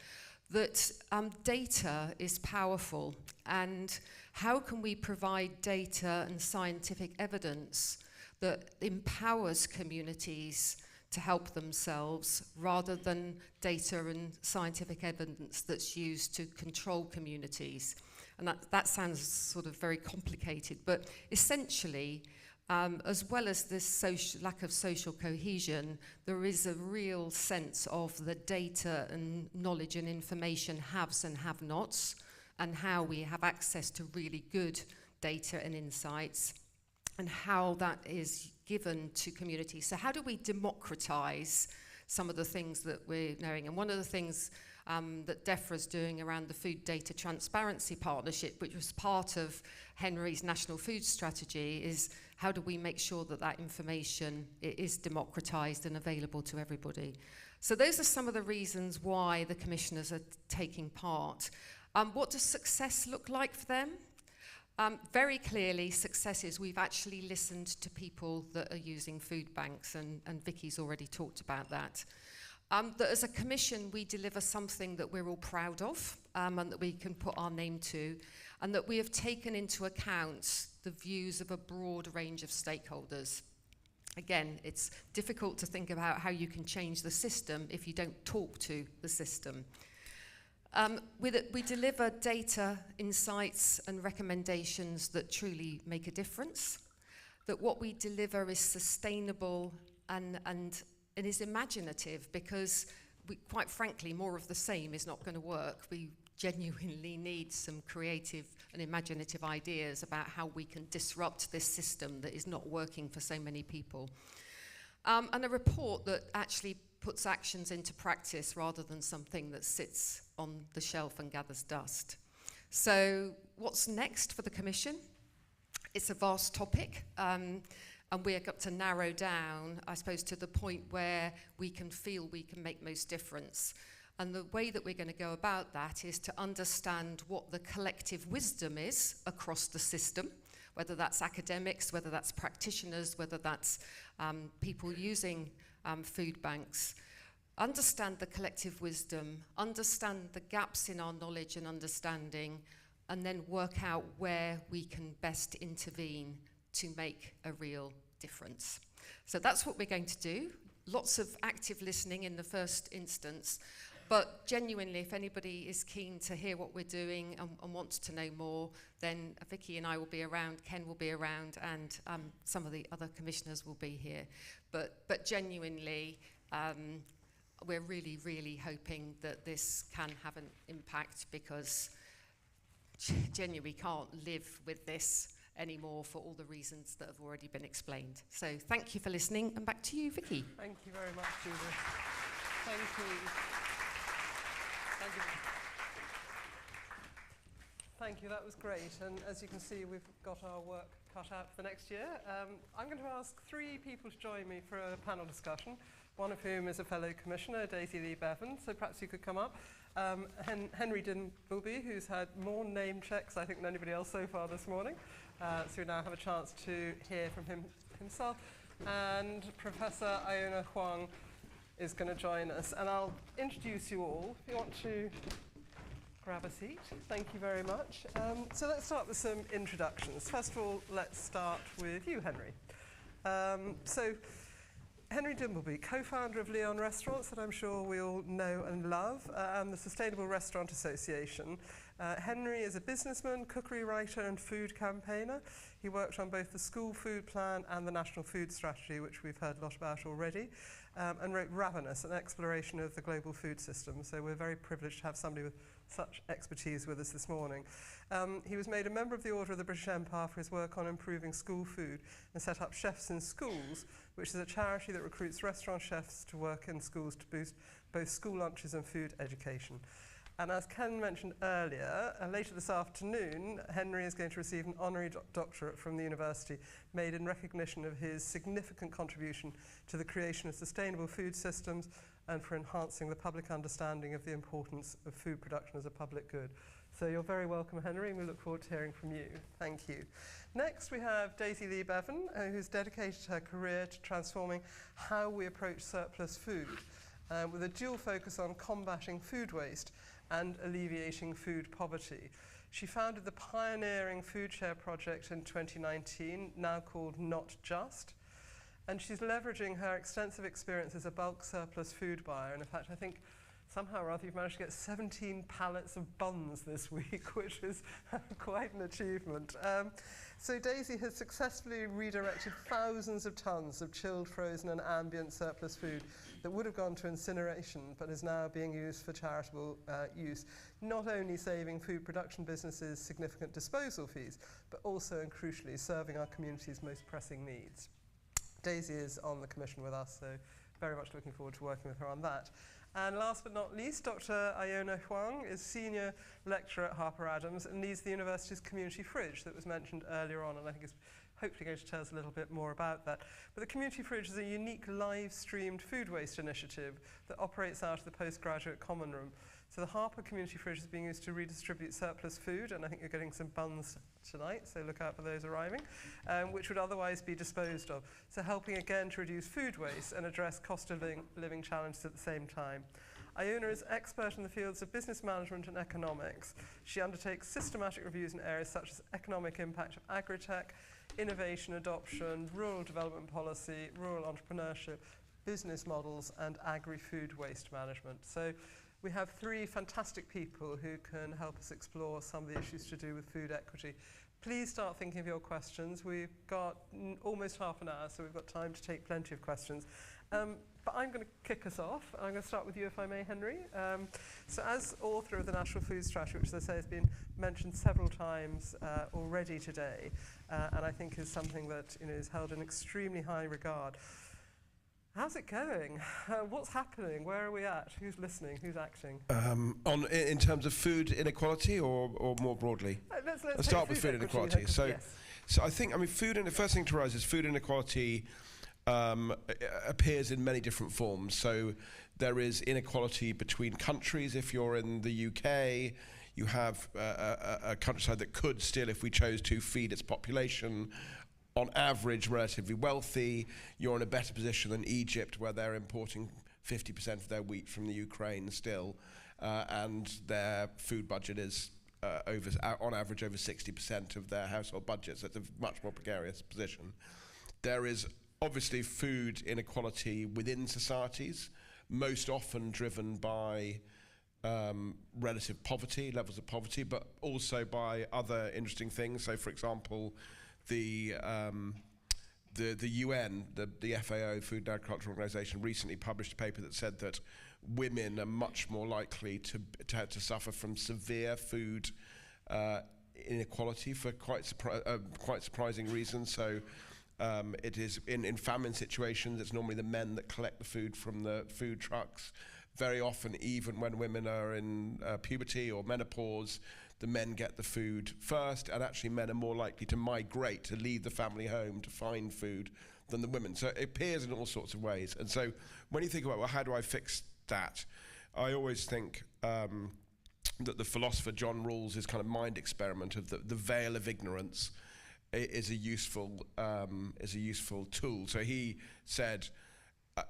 that data is powerful, and how can we provide data and scientific evidence that empowers communities to help themselves, rather than data and scientific evidence that's used to control communities? And that sounds sort of very complicated, but essentially, as well as this lack of social cohesion, there is a real sense of the data and knowledge and information haves and have-nots, and how we have access to really good data and insights, and how that is given to communities. So how do we democratize some of the things that we're knowing? And one of the things that DEFRA's doing around the Food Data Transparency Partnership, which was part of Henry's National Food Strategy, is how do we make sure that that information is democratized and available to everybody? So those are some of the reasons why the commissioners are taking part. What does success look like for them? Very clearly, success is we've actually listened to people that are using food banks, and Vicky's already talked about that. That as a commission, we deliver something that we're all proud of, and that we can put our name to, and that we have taken into account the views of a broad range of stakeholders. Again, it's difficult to think about how you can change the system if you don't talk to the system. We deliver data, insights, and recommendations that truly make a difference, that what we deliver is sustainable and it is imaginative, because quite frankly, more of the same is not going to work. We genuinely need some creative and imaginative ideas about how we can disrupt this system that is not working for so many people. And a report that actually puts actions into practice rather than something that sits on the shelf and gathers dust. So what's next for the Commission? It's a vast topic. And we have got to narrow down, I suppose, to the point where we can feel we can make most difference. And the way that we're going to go about that is to understand what the collective wisdom is across the system, whether that's academics, whether that's practitioners, whether that's people using food banks. Understand the collective wisdom, understand the gaps in our knowledge and understanding, and then work out where we can best intervene to make a real difference. So that's what we're going to do. Lots of active listening in the first instance, but genuinely, if anybody is keen to hear what we're doing and wants to know more, then Vicky and I will be around, Ken will be around, and some of the other commissioners will be here. But genuinely, we're really, really hoping that this can have an impact, because genuinely we can't live with this anymore for all the reasons that have already been explained. So thank you for listening, and back to you, Vicky. Thank you very much, Judith. Thank you. Thank you. Thank you, that was great. And as you can see, we've got our work cut out for the next year. I'm going to ask 3 people to join me for a panel discussion, one of whom is a fellow commissioner, Daisy Lee Bevan, so perhaps you could come up. Henry Dimbleby, who's had more name checks, I think, than anybody else so far this morning. So we now have a chance to hear from him himself. And Professor Iona Huang is going to join us. And I'll introduce you all. If you want to grab a seat. Thank you very much. So let's start with some introductions. First of all, let's start with you, Henry. So Henry Dimbleby, co-founder of Leon Restaurants, that I'm sure we all know and love, and the Sustainable Restaurant Association. Henry is a businessman, cookery writer, and food campaigner. He worked on both the school food plan and the national food strategy, which we've heard a lot about already, and wrote Ravenous, an exploration of the global food system. So we're very privileged to have somebody with such expertise with us this morning. He was made a member of the Order of the British Empire for his work on improving school food, and set up Chefs in Schools, which is a charity that recruits restaurant chefs to work in schools to boost both school lunches and food education. And as Ken mentioned earlier, later this afternoon, Henry is going to receive an honorary doctorate from the university, made in recognition of his significant contribution to the creation of sustainable food systems and for enhancing the public understanding of the importance of food production as a public good. So you're very welcome, Henry, and we look forward to hearing from you. Thank you. Next, we have Daisy Lee Bevan, who's dedicated her career to transforming how we approach surplus food, with a dual focus on combating food waste and alleviating food poverty. She founded the pioneering Food Share project in 2019, now called Not Just, and she's leveraging her extensive experience as a bulk surplus food buyer. And in fact, I think somehow or other you've managed to get 17 pallets of buns this week, which is quite an achievement. So Daisy has successfully redirected thousands of tons of chilled, frozen and ambient surplus food that would have gone to incineration, but is now being used for charitable use, not only saving food production businesses significant disposal fees, but also, and crucially, serving our community's most pressing needs. Daisy is on the commission with us, so very much looking forward to working with her on that. And last but not least, Dr. Iona Huang is Senior Lecturer at Harper Adams and leads the university's Community Fridge that was mentioned earlier on, and I think is hopefully going to tell us a little bit more about that. But the Community Fridge is a unique live-streamed food waste initiative that operates out of the postgraduate common room. So the Harper Community Fridge is being used to redistribute surplus food, and I think you're getting some buns tonight, so look out for those arriving, which would otherwise be disposed of. So helping again to reduce food waste and address cost of living challenges at the same time. Iona is expert in the fields of business management and economics. She undertakes systematic reviews in areas such as economic impact of agri-tech, innovation adoption, rural development policy, rural entrepreneurship, business models, and agri-food waste management. So we have 3 fantastic people who can help us explore some of the issues to do with food equity. Please start thinking of your questions. We've got almost half an hour, so we've got time to take plenty of questions. But I'm going to kick us off. I'm going to start with you, if I may, Henry. So as author of the National Food Strategy, which, as I say, has been mentioned several times already today, and I think is something that is held in extremely high regard. How's it going? What's happening? Where are we at? Who's listening? Who's acting? In terms of food inequality or more broadly? Let's start with food inequality. So I think, the first thing to rise is food inequality appears in many different forms. So there is inequality between countries. If you're in the UK, You have a countryside that could still, if we chose to, feed its population. On average, relatively wealthy. You're in a better position than Egypt, where they're importing 50% of their wheat from the Ukraine still, and their food budget is on average over 60% of their household budget. So it's a much more precarious position. There is obviously food inequality within societies, most often driven by relative poverty, levels of poverty, but also by other interesting things. So, for example, the UN, the FAO, Food and Agriculture Organization, recently published a paper that said that women are much more likely to suffer from severe food inequality for quite surprising reasons. So it is in famine situations, it's normally the men that collect the food from the food trucks. Very often, even when women are in puberty or menopause, the men get the food first, and actually men are more likely to migrate, to leave the family home to find food than the women. So it appears in all sorts of ways. And so when you think about, well, how do I fix that? I always think that the philosopher John Rawls' kind of mind experiment of the veil of ignorance is a useful tool. So he said,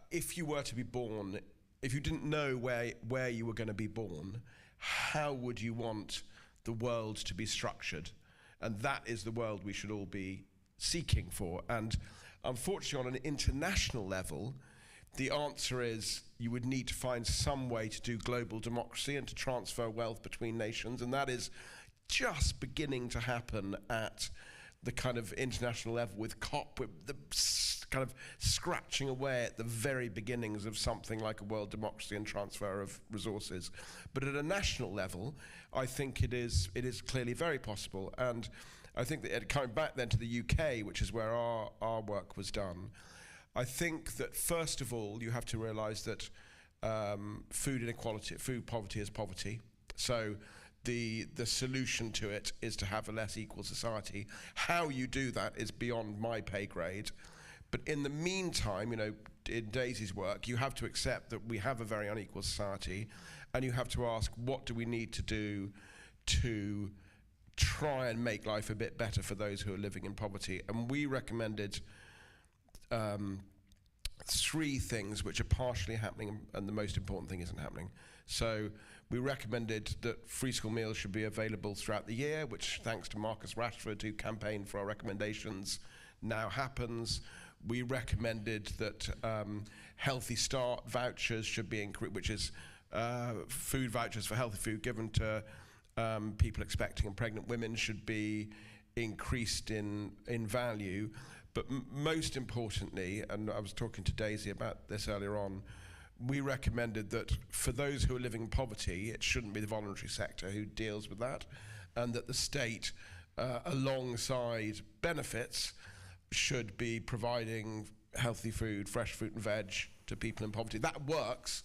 if you were to be born, if you didn't know where you were going to be born, how would you want the world to be structured? And that is the world we should all be seeking for. And unfortunately, on an international level, the answer is you would need to find some way to do global democracy and to transfer wealth between nations. And that is just beginning to happen at the kind of international level with COP, with the kind of scratching away at the very beginnings of something like a world democracy and transfer of resources. But at a national level, I think it is clearly very possible. And I think that coming back then to the UK, which is where our work was done, I think that first of all, you have to realise that food inequality, food poverty is poverty. So the solution to it is to have a less equal society. How you do that is beyond my pay grade. But in the meantime, in Daisy's work, you have to accept that we have a very unequal society, and you have to ask, what do we need to do to try and make life a bit better for those who are living in poverty? And we recommended 3 things which are partially happening, and the most important thing isn't happening. So we recommended that free school meals should be available throughout the year, which, thanks to Marcus Rashford, who campaigned for our recommendations, now happens. We recommended that Healthy Start vouchers should be increased, which is food vouchers for healthy food given to people expecting and pregnant women, should be increased in value. But most importantly, and I was talking to Daisy about this earlier on, we recommended that for those who are living in poverty, it shouldn't be the voluntary sector who deals with that, and that the state, alongside benefits, should be providing healthy food, fresh fruit and veg to people in poverty. That works.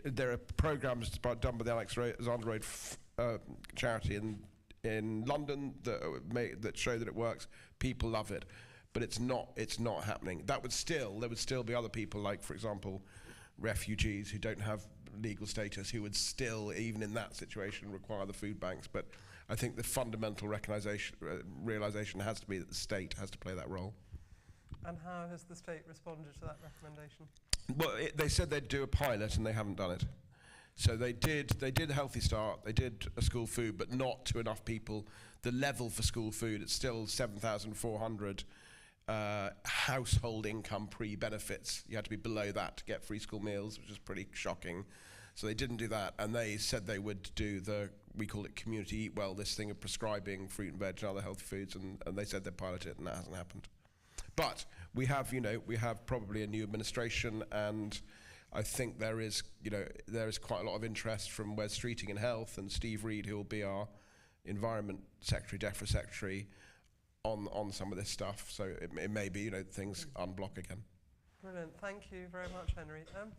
There are programs done by the Alexander Road charity in London that show that it works. People love it, but it's not happening. There would still be other people, like, for example, refugees who don't have legal status, who would still, even in that situation, require the food banks. But I think the fundamental realisation has to be that the state has to play that role. And how has the state responded to that recommendation? Well, they said they'd do a pilot, and they haven't done it. So they did a Healthy Start, they did a school food, but not to enough people. The level for school food, it's still 7,400 household income pre-benefits. You had to be below that to get free school meals, which is pretty shocking. So they didn't do that, and they said they would do we call it Community Eat Well, this thing of prescribing fruit and veg and other healthy foods, and they said they'd pilot it, and that hasn't happened. But we have probably a new administration, and I think there is quite a lot of interest from Wes Streeting in Health and Steve Reed, who will be our Environment Secretary, DEFRA Secretary, on some of this stuff. So it may be, things unblock again. Brilliant. Thank you very much, Henry. I'm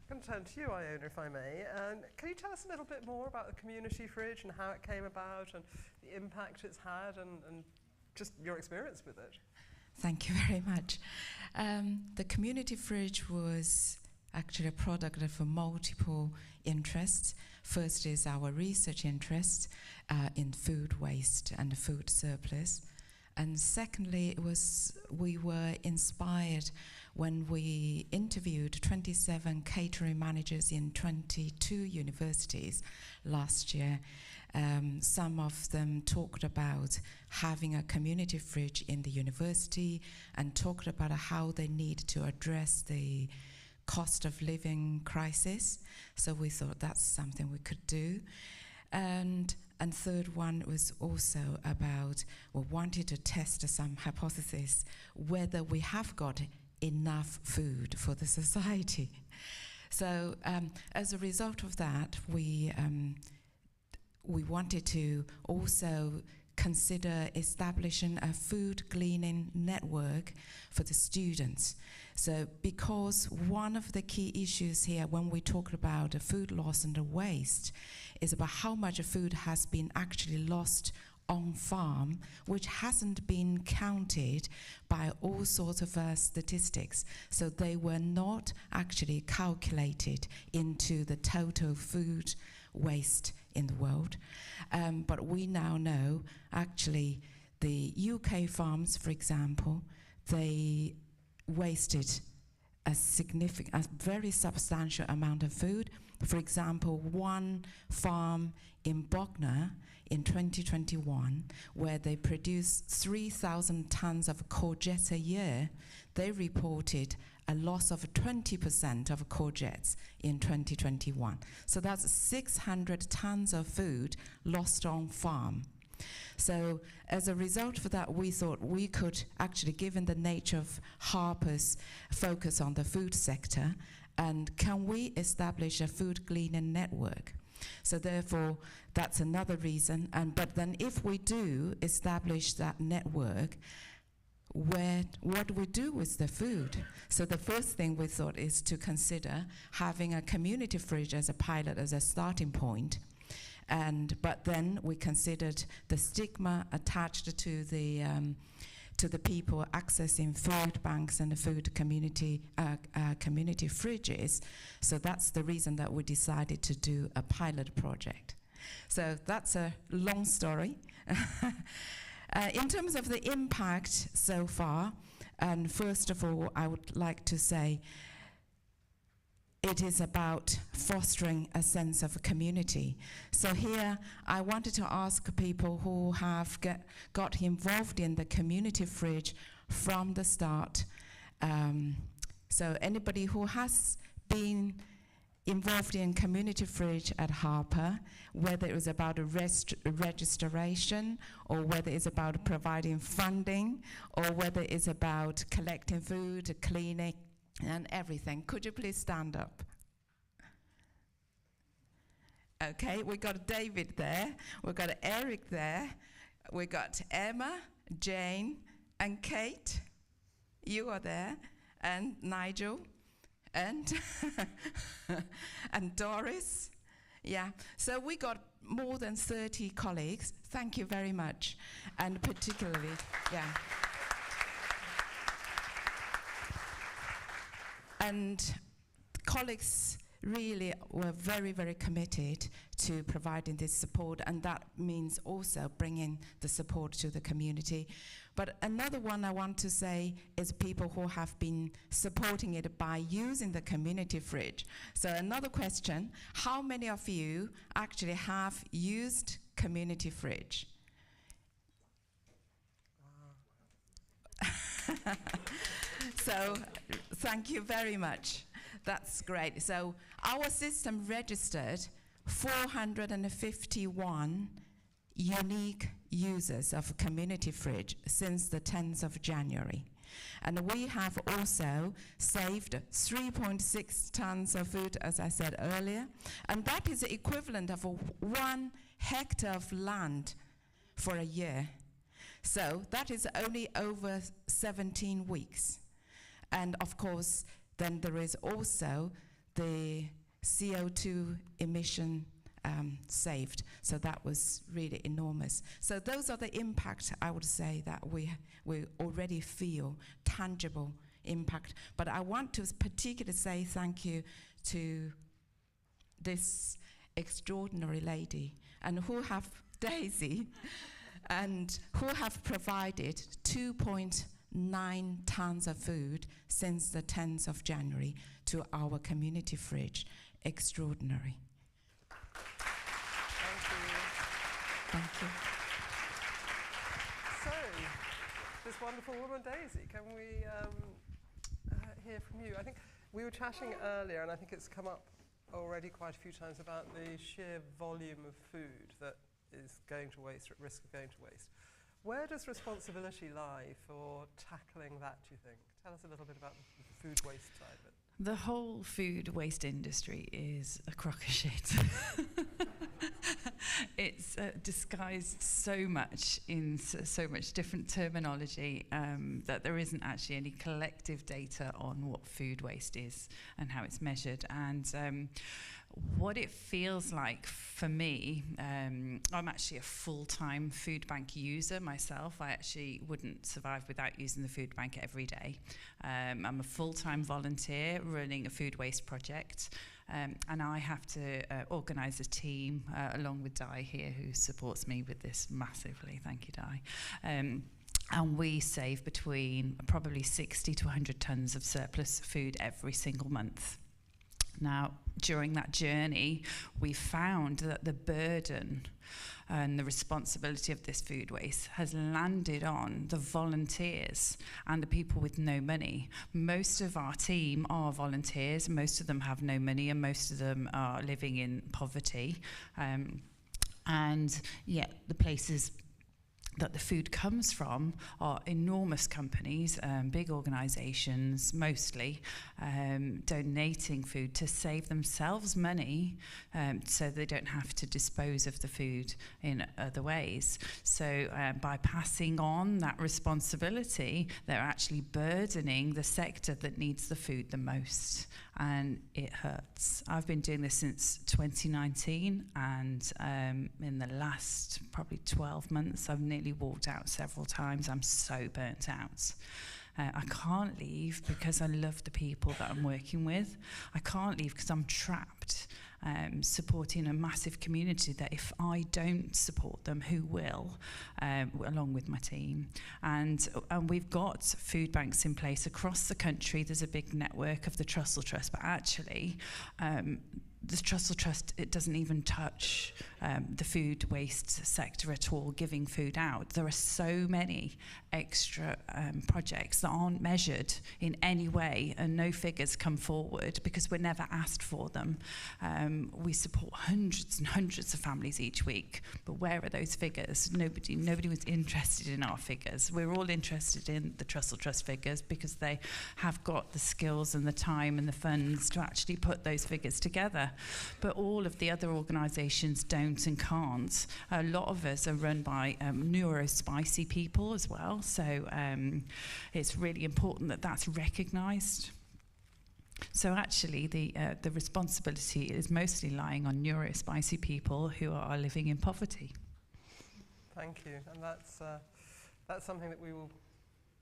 going to turn to you, Iona, if I may. Can you tell us a little bit more about the community fridge and how it came about and the impact it's had and just your experience with it? Thank you very much. The community fridge was actually a product of multiple interests. First is our research interest in food waste and food surplus. And secondly, we were inspired when we interviewed 27 catering managers in 22 universities last year. Some of them talked about having a community fridge in the university and talked about how they need to address the cost of living crisis. So we thought that's something we could do. And third one was also about, we wanted to test some hypothesis whether we have got enough food for the society. So as a result of that, we wanted to also consider establishing a food cleaning network for the students. So because one of the key issues here when we talk about the food loss and the waste is about how much food has been actually lost on farm, which hasn't been counted by all sorts of statistics. So they were not actually calculated into the total food waste in the world. But we now know actually the UK farms, for example, they wasted a very substantial amount of food. For example, one farm in Bognor in 2021, where they produced 3,000 tons of courgettes a year, they reported a loss of 20% of courgettes in 2021. So that's 600 tons of food lost on farm. So as a result of that, we thought we could actually, given the nature of Harper's focus on the food sector, and can we establish a food cleaning network? So therefore, that's another reason. But then if we do establish that network, what do we do with the food? So the first thing we thought is to consider having a community fridge as a pilot, as a starting point. But then we considered the stigma attached to the people accessing food banks and the food community fridges. So that's the reason that we decided to do a pilot project. So that's a long story. In terms of the impact so far, and first of all, I would like to say it is about fostering a sense of community. So here, I wanted to ask people who have got involved in the community fridge from the start. So anybody who has been involved in community fridge at Harper, whether it was about a registration, or whether it's about providing funding, or whether it's about collecting food, cleaning, and everything. Could you please stand up? Okay, we got David there, we got Eric there, we got Emma, Jane, and Kate. You are there, and Nigel, and and Doris. Yeah, so we got more than 30 colleagues. Thank you very much, and particularly, yeah. And colleagues really were very, very committed to providing this support, and that means also bringing the support to the community. But another one I want to say is people who have been supporting it by using the community fridge. So another question, how many of you actually have used community fridge? So thank you very much. That's great. So our system registered 451 unique users of community fridge since the 10th of January. And we have also saved 3.6 tons of food, as I said earlier, and that is the equivalent of 1 hectare of land for a year. So that is only over 17 weeks. And of course, then there is also the CO2 emission saved. So that was really enormous. So those are the impacts, I would say, that we already feel tangible impact. But I want to particularly say thank you to this extraordinary lady, and who have Daisy, and who have provided 2.9 tons of food since the 10th of January to our community fridge. Extraordinary. Thank you. So, this wonderful woman, Daisy, can we hear from you? I think we were chatting earlier, and I think it's come up already quite a few times about the sheer volume of food that is going to waste, or at risk of going to waste. Where does responsibility lie for tackling that, do you think? Tell us a little bit about the food waste side of it. The whole food waste industry is a crock of shit. It's disguised so much in so much different terminology that there isn't actually any collective data on what food waste is and how it's measured. And what it feels like for me, I'm actually a full-time food bank user myself. I actually wouldn't survive without using the food bank every day. I'm a full-time volunteer running a food waste project, and I have to organise a team along with Di here, who supports me with this massively. Thank you, Di. And we save between probably 60 to 100 tonnes of surplus food every single month. Now, during that journey, we found that the burden and the responsibility of this food waste has landed on the volunteers and the people with no money. Most of our team are volunteers, most of them have no money, and most of them are living in poverty. And yet the places that the food comes from are enormous companies, big organisations mostly, donating food to save themselves money so they don't have to dispose of the food in other ways. So by passing on that responsibility, they're actually burdening the sector that needs the food the most. And it hurts. I've been doing this since 2019, and in the last probably 12 months, I've nearly walked out several times. I'm so burnt out. I can't leave because I love the people that I'm working with. I can't leave because I'm trapped supporting a massive community that if I don't support them, who will, along with my team. And we've got food banks in place across the country. There's a big network of the Trussell Trust, but actually the Trussell Trust, it doesn't even touch the food waste sector at all, giving food out. There are so many extra projects that aren't measured in any way, and no figures come forward because we're never asked for them. We support hundreds and hundreds of families each week, but where are those figures? Nobody was interested in our figures. We're all interested in the Trussell Trust figures because they have got the skills and the time and the funds to actually put those figures together. But all of the other organisations don't and can't. A lot of us are run by neurospicy people as well, so it's really important that that's recognised. So actually the responsibility is mostly lying on neurospicy people who are living in poverty. Thank you, and that's something that we will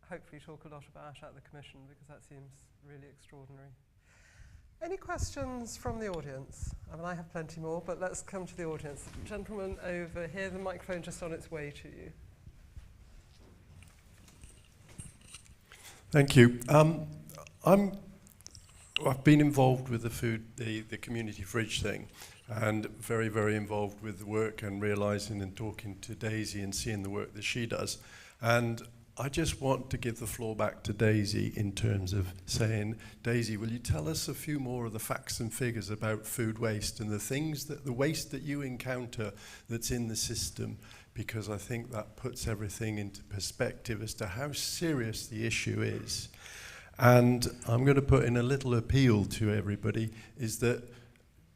hopefully talk a lot about at the Commission, because that seems really extraordinary. Any questions from the audience? I mean, I have plenty more, but let's come to the audience. Gentleman over here, the microphone just on its way to you. Thank you. I've been involved with the community fridge thing, and very, very involved with the work and realising and talking to Daisy and seeing the work that she does. And I just want to give the floor back to Daisy in terms of saying, Daisy, will you tell us a few more of the facts and figures about food waste and the waste that you encounter that's in the system? Because I think that puts everything into perspective as to how serious the issue is. And I'm going to put in a little appeal to everybody, is that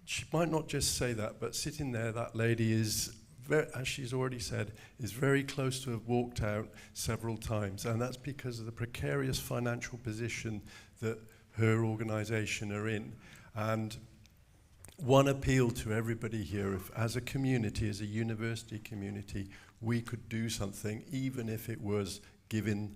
she might not just say that, but sitting there, that lady is, as she's already said, is very close to have walked out several times. And that's because of the precarious financial position that her organisation are in. And one appeal to everybody here, if as a community, as a university community, we could do something, even if it was giving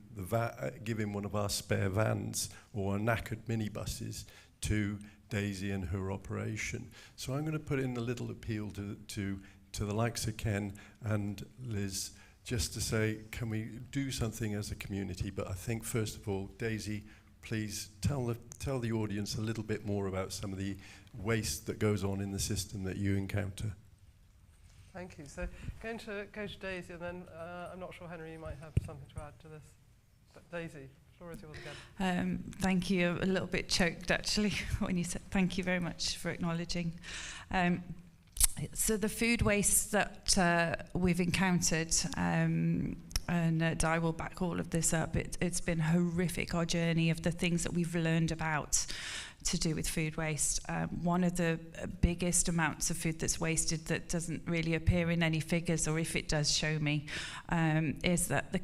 one of our spare vans or our knackered minibuses to Daisy and her operation. So I'm going to put in a little appeal to the likes of Ken and Liz, just to say, can we do something as a community? But I think, first of all, Daisy, please tell the audience a little bit more about some of the waste that goes on in the system that you encounter. Thank you. So going to go to Daisy, and then I'm not sure, Henry, you might have something to add to this. But Daisy, floor is yours again. Thank you. A little bit choked, actually, when you said thank you very much for acknowledging. So the food waste that we've encountered, and Di will back all of this up, it's been horrific, our journey of the things that we've learned about to do with food waste. One of the biggest amounts of food that's wasted that doesn't really appear in any figures, or if it does show me, is that the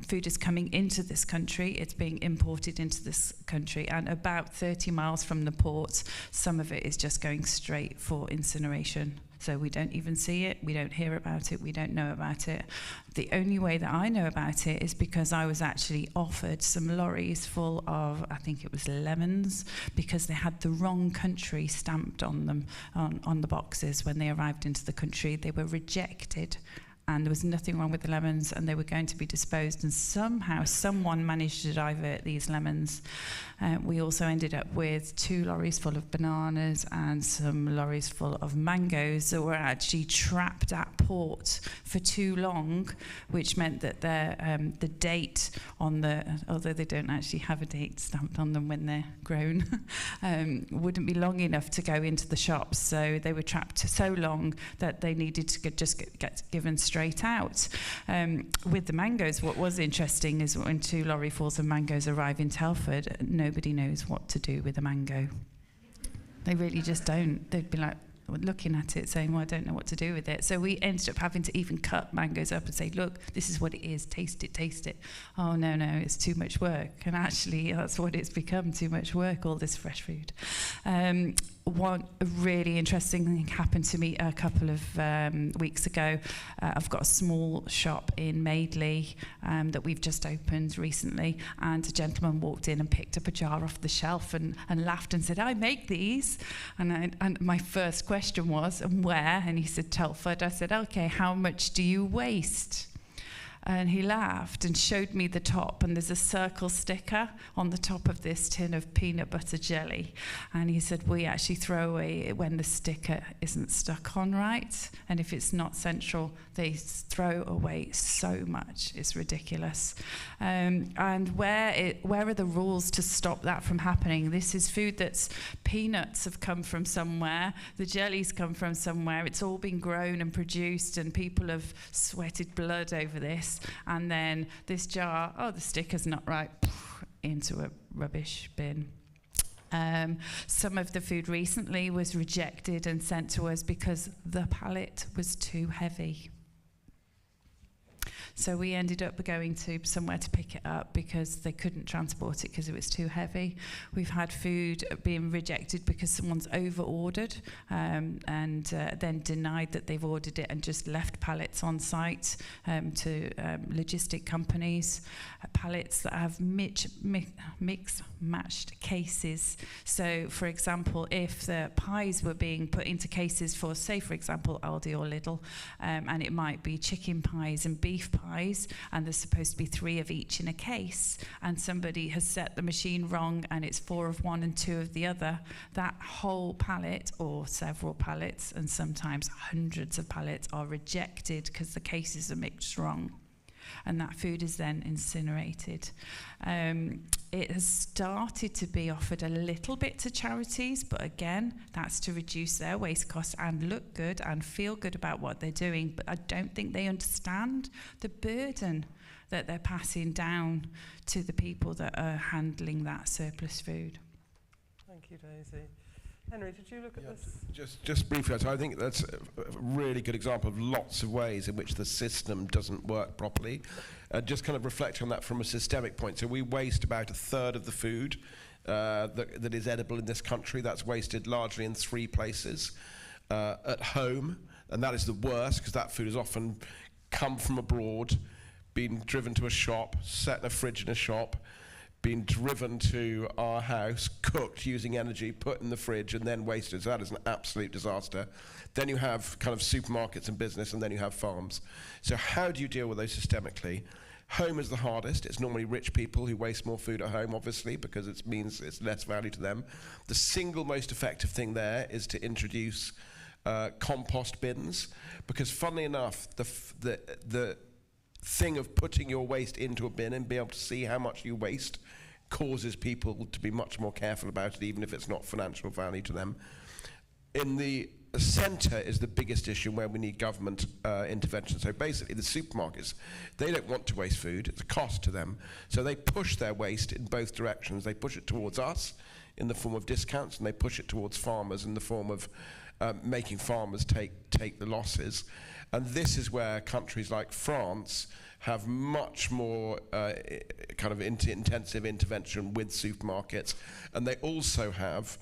food is coming into this country, it's being imported into this country, and about 30 miles from the port, some of it is just going straight for incineration. So we don't even see it, we don't hear about it, we don't know about it. The only way that I know about it is because I was actually offered some lorries full of, I think it was lemons, because they had the wrong country stamped on them, on the boxes when they arrived into the country. They were rejected, and there was nothing wrong with the lemons, and they were going to be disposed, and somehow someone managed to divert these lemons. We also ended up with 2 lorries full of bananas and some lorries full of mangoes that were actually trapped at port for too long, which meant that the date on the, although they don't actually have a date stamped on them when they're grown, wouldn't be long enough to go into the shops. So they were trapped so long that they needed to get given straight out. With the mangoes, what was interesting is when 2 lorryfuls of mangoes arrive in Telford, nobody knows what to do with a mango. They really just don't. They'd be like looking at it saying, well, I don't know what to do with it. So we ended up having to even cut mangoes up and say, look, this is what it is, taste it, taste it. Oh, no, it's too much work. And actually, that's what it's become, too much work, all this fresh food. One really interesting thing happened to me a couple of weeks ago. I've got a small shop in Madeley that we've just opened recently, and a gentleman walked in and picked up a jar off the shelf and laughed and said, I make these. And my first question was, and where? And he said, Telford. I said, okay, how much do you waste? And he laughed and showed me the top, and there's a circle sticker on the top of this tin of peanut butter jelly. And he said, we actually throw away when the sticker isn't stuck on right, and if it's not central, they throw away so much. It's ridiculous. And where are the rules to stop that from happening? This is food that's peanuts have come from somewhere, the jellies come from somewhere, it's all been grown and produced, and people have sweated blood over this. And then this jar, oh, the sticker's not right, into a rubbish bin. Some of the food recently was rejected and sent to us because the pallet was too heavy. So we ended up going to somewhere to pick it up because they couldn't transport it because it was too heavy. We've had food being rejected because someone's over-ordered and then denied that they've ordered it and just left pallets on site to logistic companies. Pallets that have mix-matched cases. So, for example, if the pies were being put into cases for, say, for example, Aldi or Lidl, and it might be chicken pies and beef pies, and there's supposed to be 3 of each in a case, and somebody has set the machine wrong and it's 4 of one and 2 of the other, that whole pallet, or several pallets, and sometimes hundreds of pallets, are rejected because the cases are mixed wrong. And that food is then incinerated. It has started to be offered a little bit to charities, but again, that's to reduce their waste costs and look good and feel good about what they're doing. But I don't think they understand the burden that they're passing down to the people that are handling that surplus food. Thank you, Daisy. Henry, did you look at this? Just briefly, so I think that's a really good example of lots of ways in which the system doesn't work properly. Just kind of reflect on that from a systemic point. So we waste about 1/3 of the food that is edible in this country. That's wasted largely in 3 places. At home, and that is the worst because that food has often come from abroad, been driven to a shop, set in a fridge in a shop, been driven to our house, cooked using energy, put in the fridge, and then wasted. So that is an absolute disaster. Then you have kind of supermarkets and business, and then you have farms. So how do you deal with those systemically? Home is the hardest. It's normally rich people who waste more food at home, obviously, because it means it's less value to them. The single most effective thing there is to introduce compost bins, because funnily enough, the thing of putting your waste into a bin and being able to see how much you waste causes people to be much more careful about it, even if it's not financial value to them. In the centre is the biggest issue where we need government intervention. So basically the supermarkets, they don't want to waste food, it's a cost to them. So they push their waste in both directions. They push it towards us in the form of discounts, and they push it towards farmers in the form of making farmers take the losses. And this is where countries like France have much more kind of intensive intervention with supermarkets. And they also have,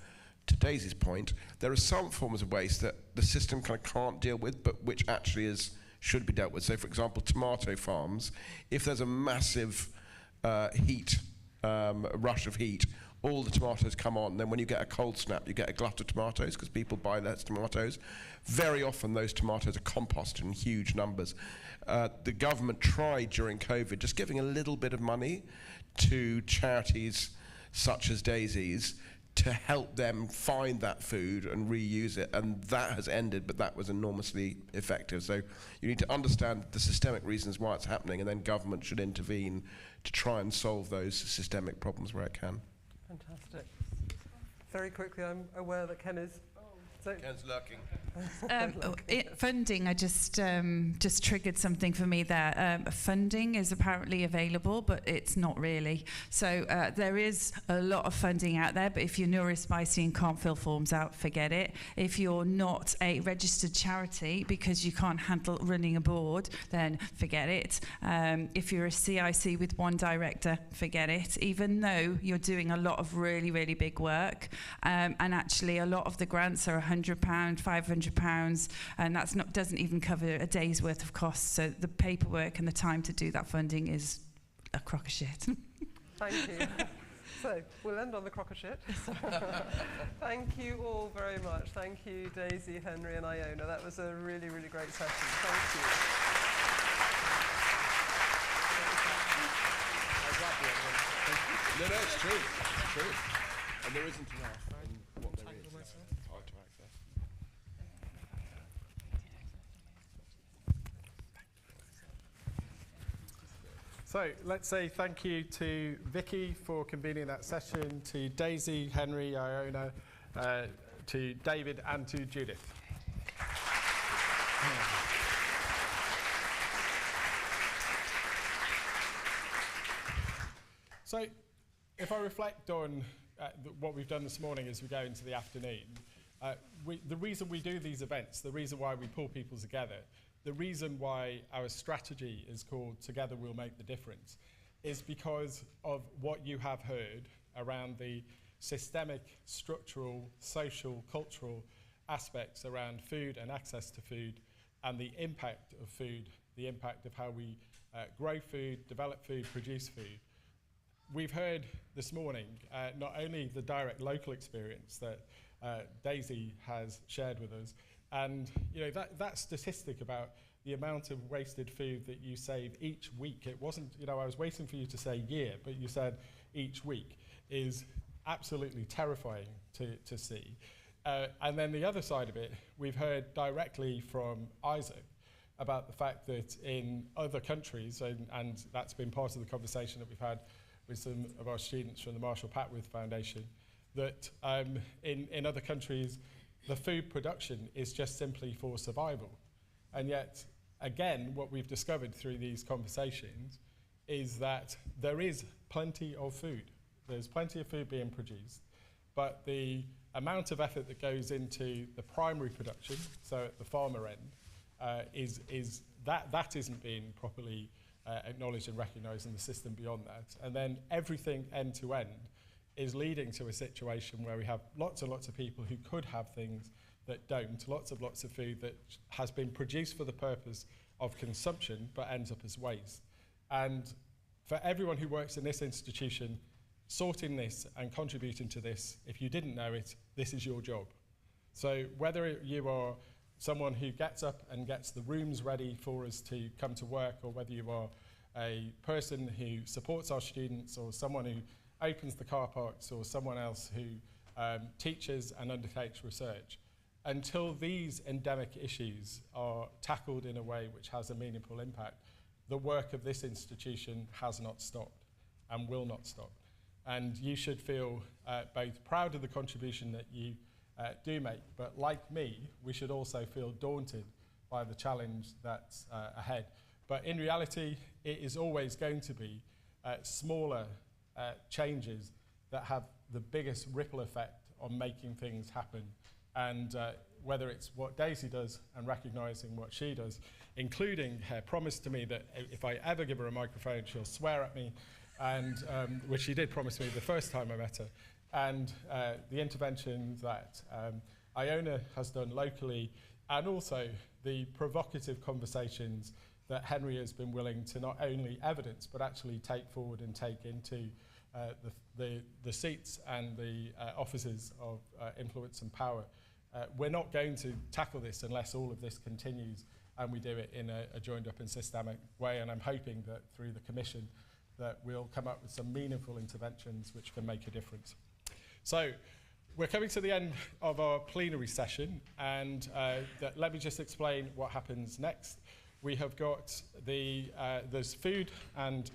to Daisy's point, there are some forms of waste that the system kind of can't deal with, but which actually should be dealt with. So for example, tomato farms, if there's a massive rush of heat, all the tomatoes come on. Then when you get a cold snap, you get a glut of tomatoes because people buy less tomatoes. Very often those tomatoes are composted in huge numbers. The government tried during COVID just giving a little bit of money to charities such as Daisy's to help them find that food and reuse it, and that has ended, but that was enormously effective. So you need to understand the systemic reasons why it's happening, and then government should intervene to try and solve those systemic problems where it can. Fantastic. Very quickly, I'm aware that Ken is... Ken's lurking. Funding, I just triggered something for me there. Funding is apparently available, but it's not really. So there is a lot of funding out there, but if you're neurospicy and can't fill forms out, forget it. If you're not a registered charity because you can't handle running a board, then forget it. If you're a CIC with one director, forget it. Even though you're doing a lot of really, really big work, and actually a lot of the grants are £100, £500, and that's doesn't even cover a day's worth of costs. So the paperwork and the time to do that funding is a crock of shit. Thank you. So we'll end on the crock of shit. Thank you all very much. Thank you, Daisy, Henry, and Iona. That was a really, really great session. Thank you. No, it's true. It's true. And there isn't enough in what there is. Hard to access. So let's say thank you to Vicky for convening that session, to Daisy, Henry, Iona, to David, and to Judith. So if I reflect on what we've done this morning as we go into the afternoon, the reason we do these events, the reason why we pull people together, the reason why our strategy is called Together We'll Make the Difference is because of what you have heard around the systemic, structural, social, cultural aspects around food and access to food, and the impact of food, the impact of how we grow food, develop food, produce food. We've heard this morning not only the direct local experience that Daisy has shared with us, and that statistic about the amount of wasted food that you save each week, it wasn't, I was waiting for you to say year, but you said each week, is absolutely terrifying to see. And then the other side of it, we've heard directly from Isaac about the fact that in other countries, and that's been part of the conversation that we've had with some of our students from the Marshall Patworth Foundation, that in other countries, the food production is just simply for survival. And yet, again, what we've discovered through these conversations is that there is plenty of food. There's plenty of food being produced, but the amount of effort that goes into the primary production, so at the farmer end, that isn't being properly acknowledged and recognised in the system beyond that. And then everything end to end is leading to a situation where we have lots and lots of people who could have things that don't, lots of food that has been produced for the purpose of consumption but ends up as waste. And for everyone who works in this institution, sorting this and contributing to this, if you didn't know it, this is your job. So whether you are someone who gets up and gets the rooms ready for us to come to work, or whether you are a person who supports our students, or someone who opens the car parks, or someone else who teaches and undertakes research, until these endemic issues are tackled in a way which has a meaningful impact, the work of this institution has not stopped and will not stop. And you should feel both proud of the contribution that you do make, but like me, we should also feel daunted by the challenge that's ahead. But in reality, it is always going to be smaller changes that have the biggest ripple effect on making things happen. And whether it's what Daisy does and recognising what she does, including her promise to me that if I ever give her a microphone, she'll swear at me, and which she did promise me the first time I met her, and the interventions that Iona has done locally, and also the provocative conversations that Henry has been willing to not only evidence, but actually take forward and take into the seats and the offices of influence and power. We're not going to tackle this unless all of this continues and we do it in a joined up and systemic way, and I'm hoping that through the Commission that we'll come up with some meaningful interventions which can make a difference. So we're coming to the end of our plenary session, and let me just explain what happens next. We have got there's food and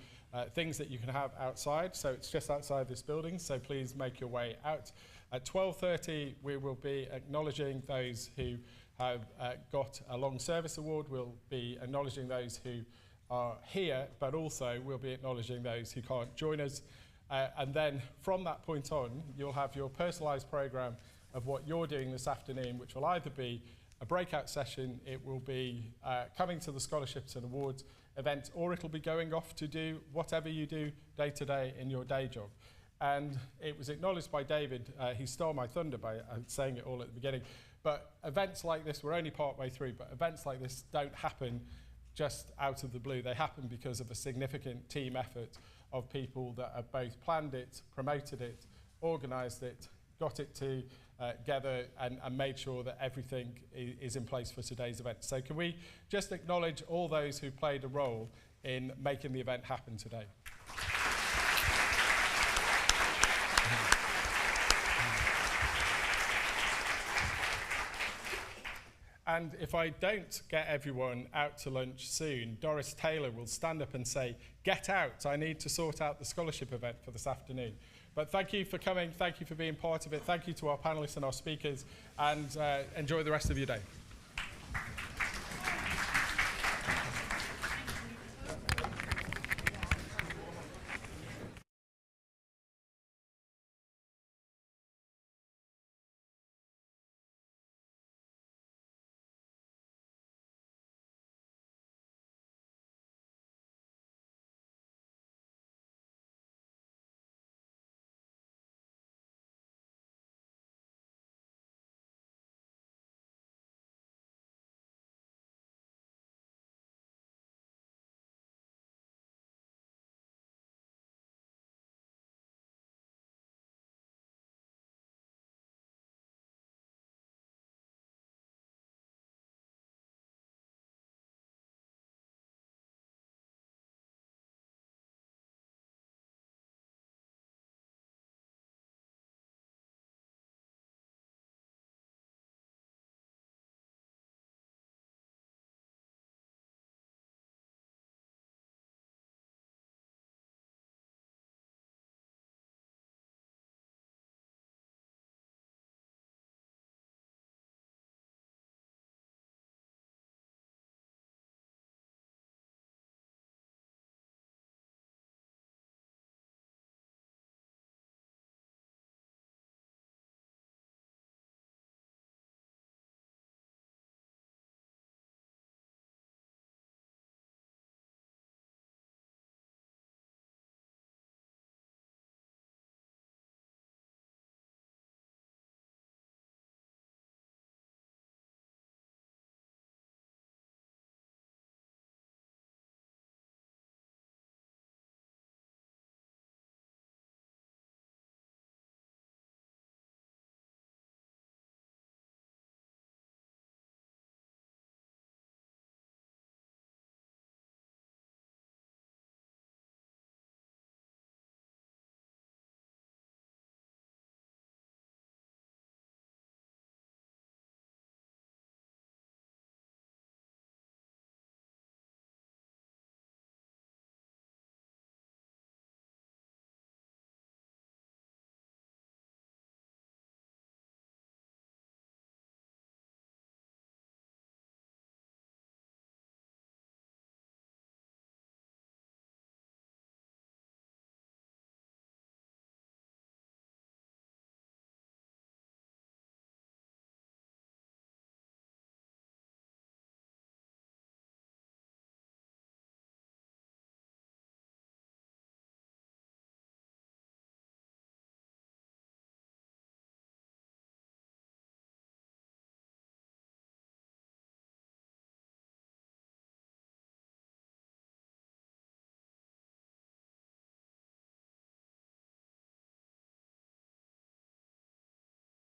things that you can have outside, so it's just outside this building, so please make your way out. At 12:30 we will be acknowledging those who have got a long service award. We'll be acknowledging those who are here, but also we'll be acknowledging those who can't join us. And then from that point on, you'll have your personalised programme of what you're doing this afternoon, which will either be a breakout session, it will be coming to the scholarships and awards event, or it'll be going off to do whatever you do day to day in your day job. And it was acknowledged by David, he stole my thunder by saying it all at the beginning, but events like this, we're only part way through, but events like this don't happen just out of the blue. They happen because of a significant team effort of people that have both planned it, promoted it, organised it, got it together and made sure that everything is in place for today's event. So can we just acknowledge all those who played a role in making the event happen today? And if I don't get everyone out to lunch soon, Doris Taylor will stand up and say, "Get out, I need to sort out the scholarship event for this afternoon." But thank you for coming, thank you for being part of it, thank you to our panellists and our speakers, and enjoy the rest of your day.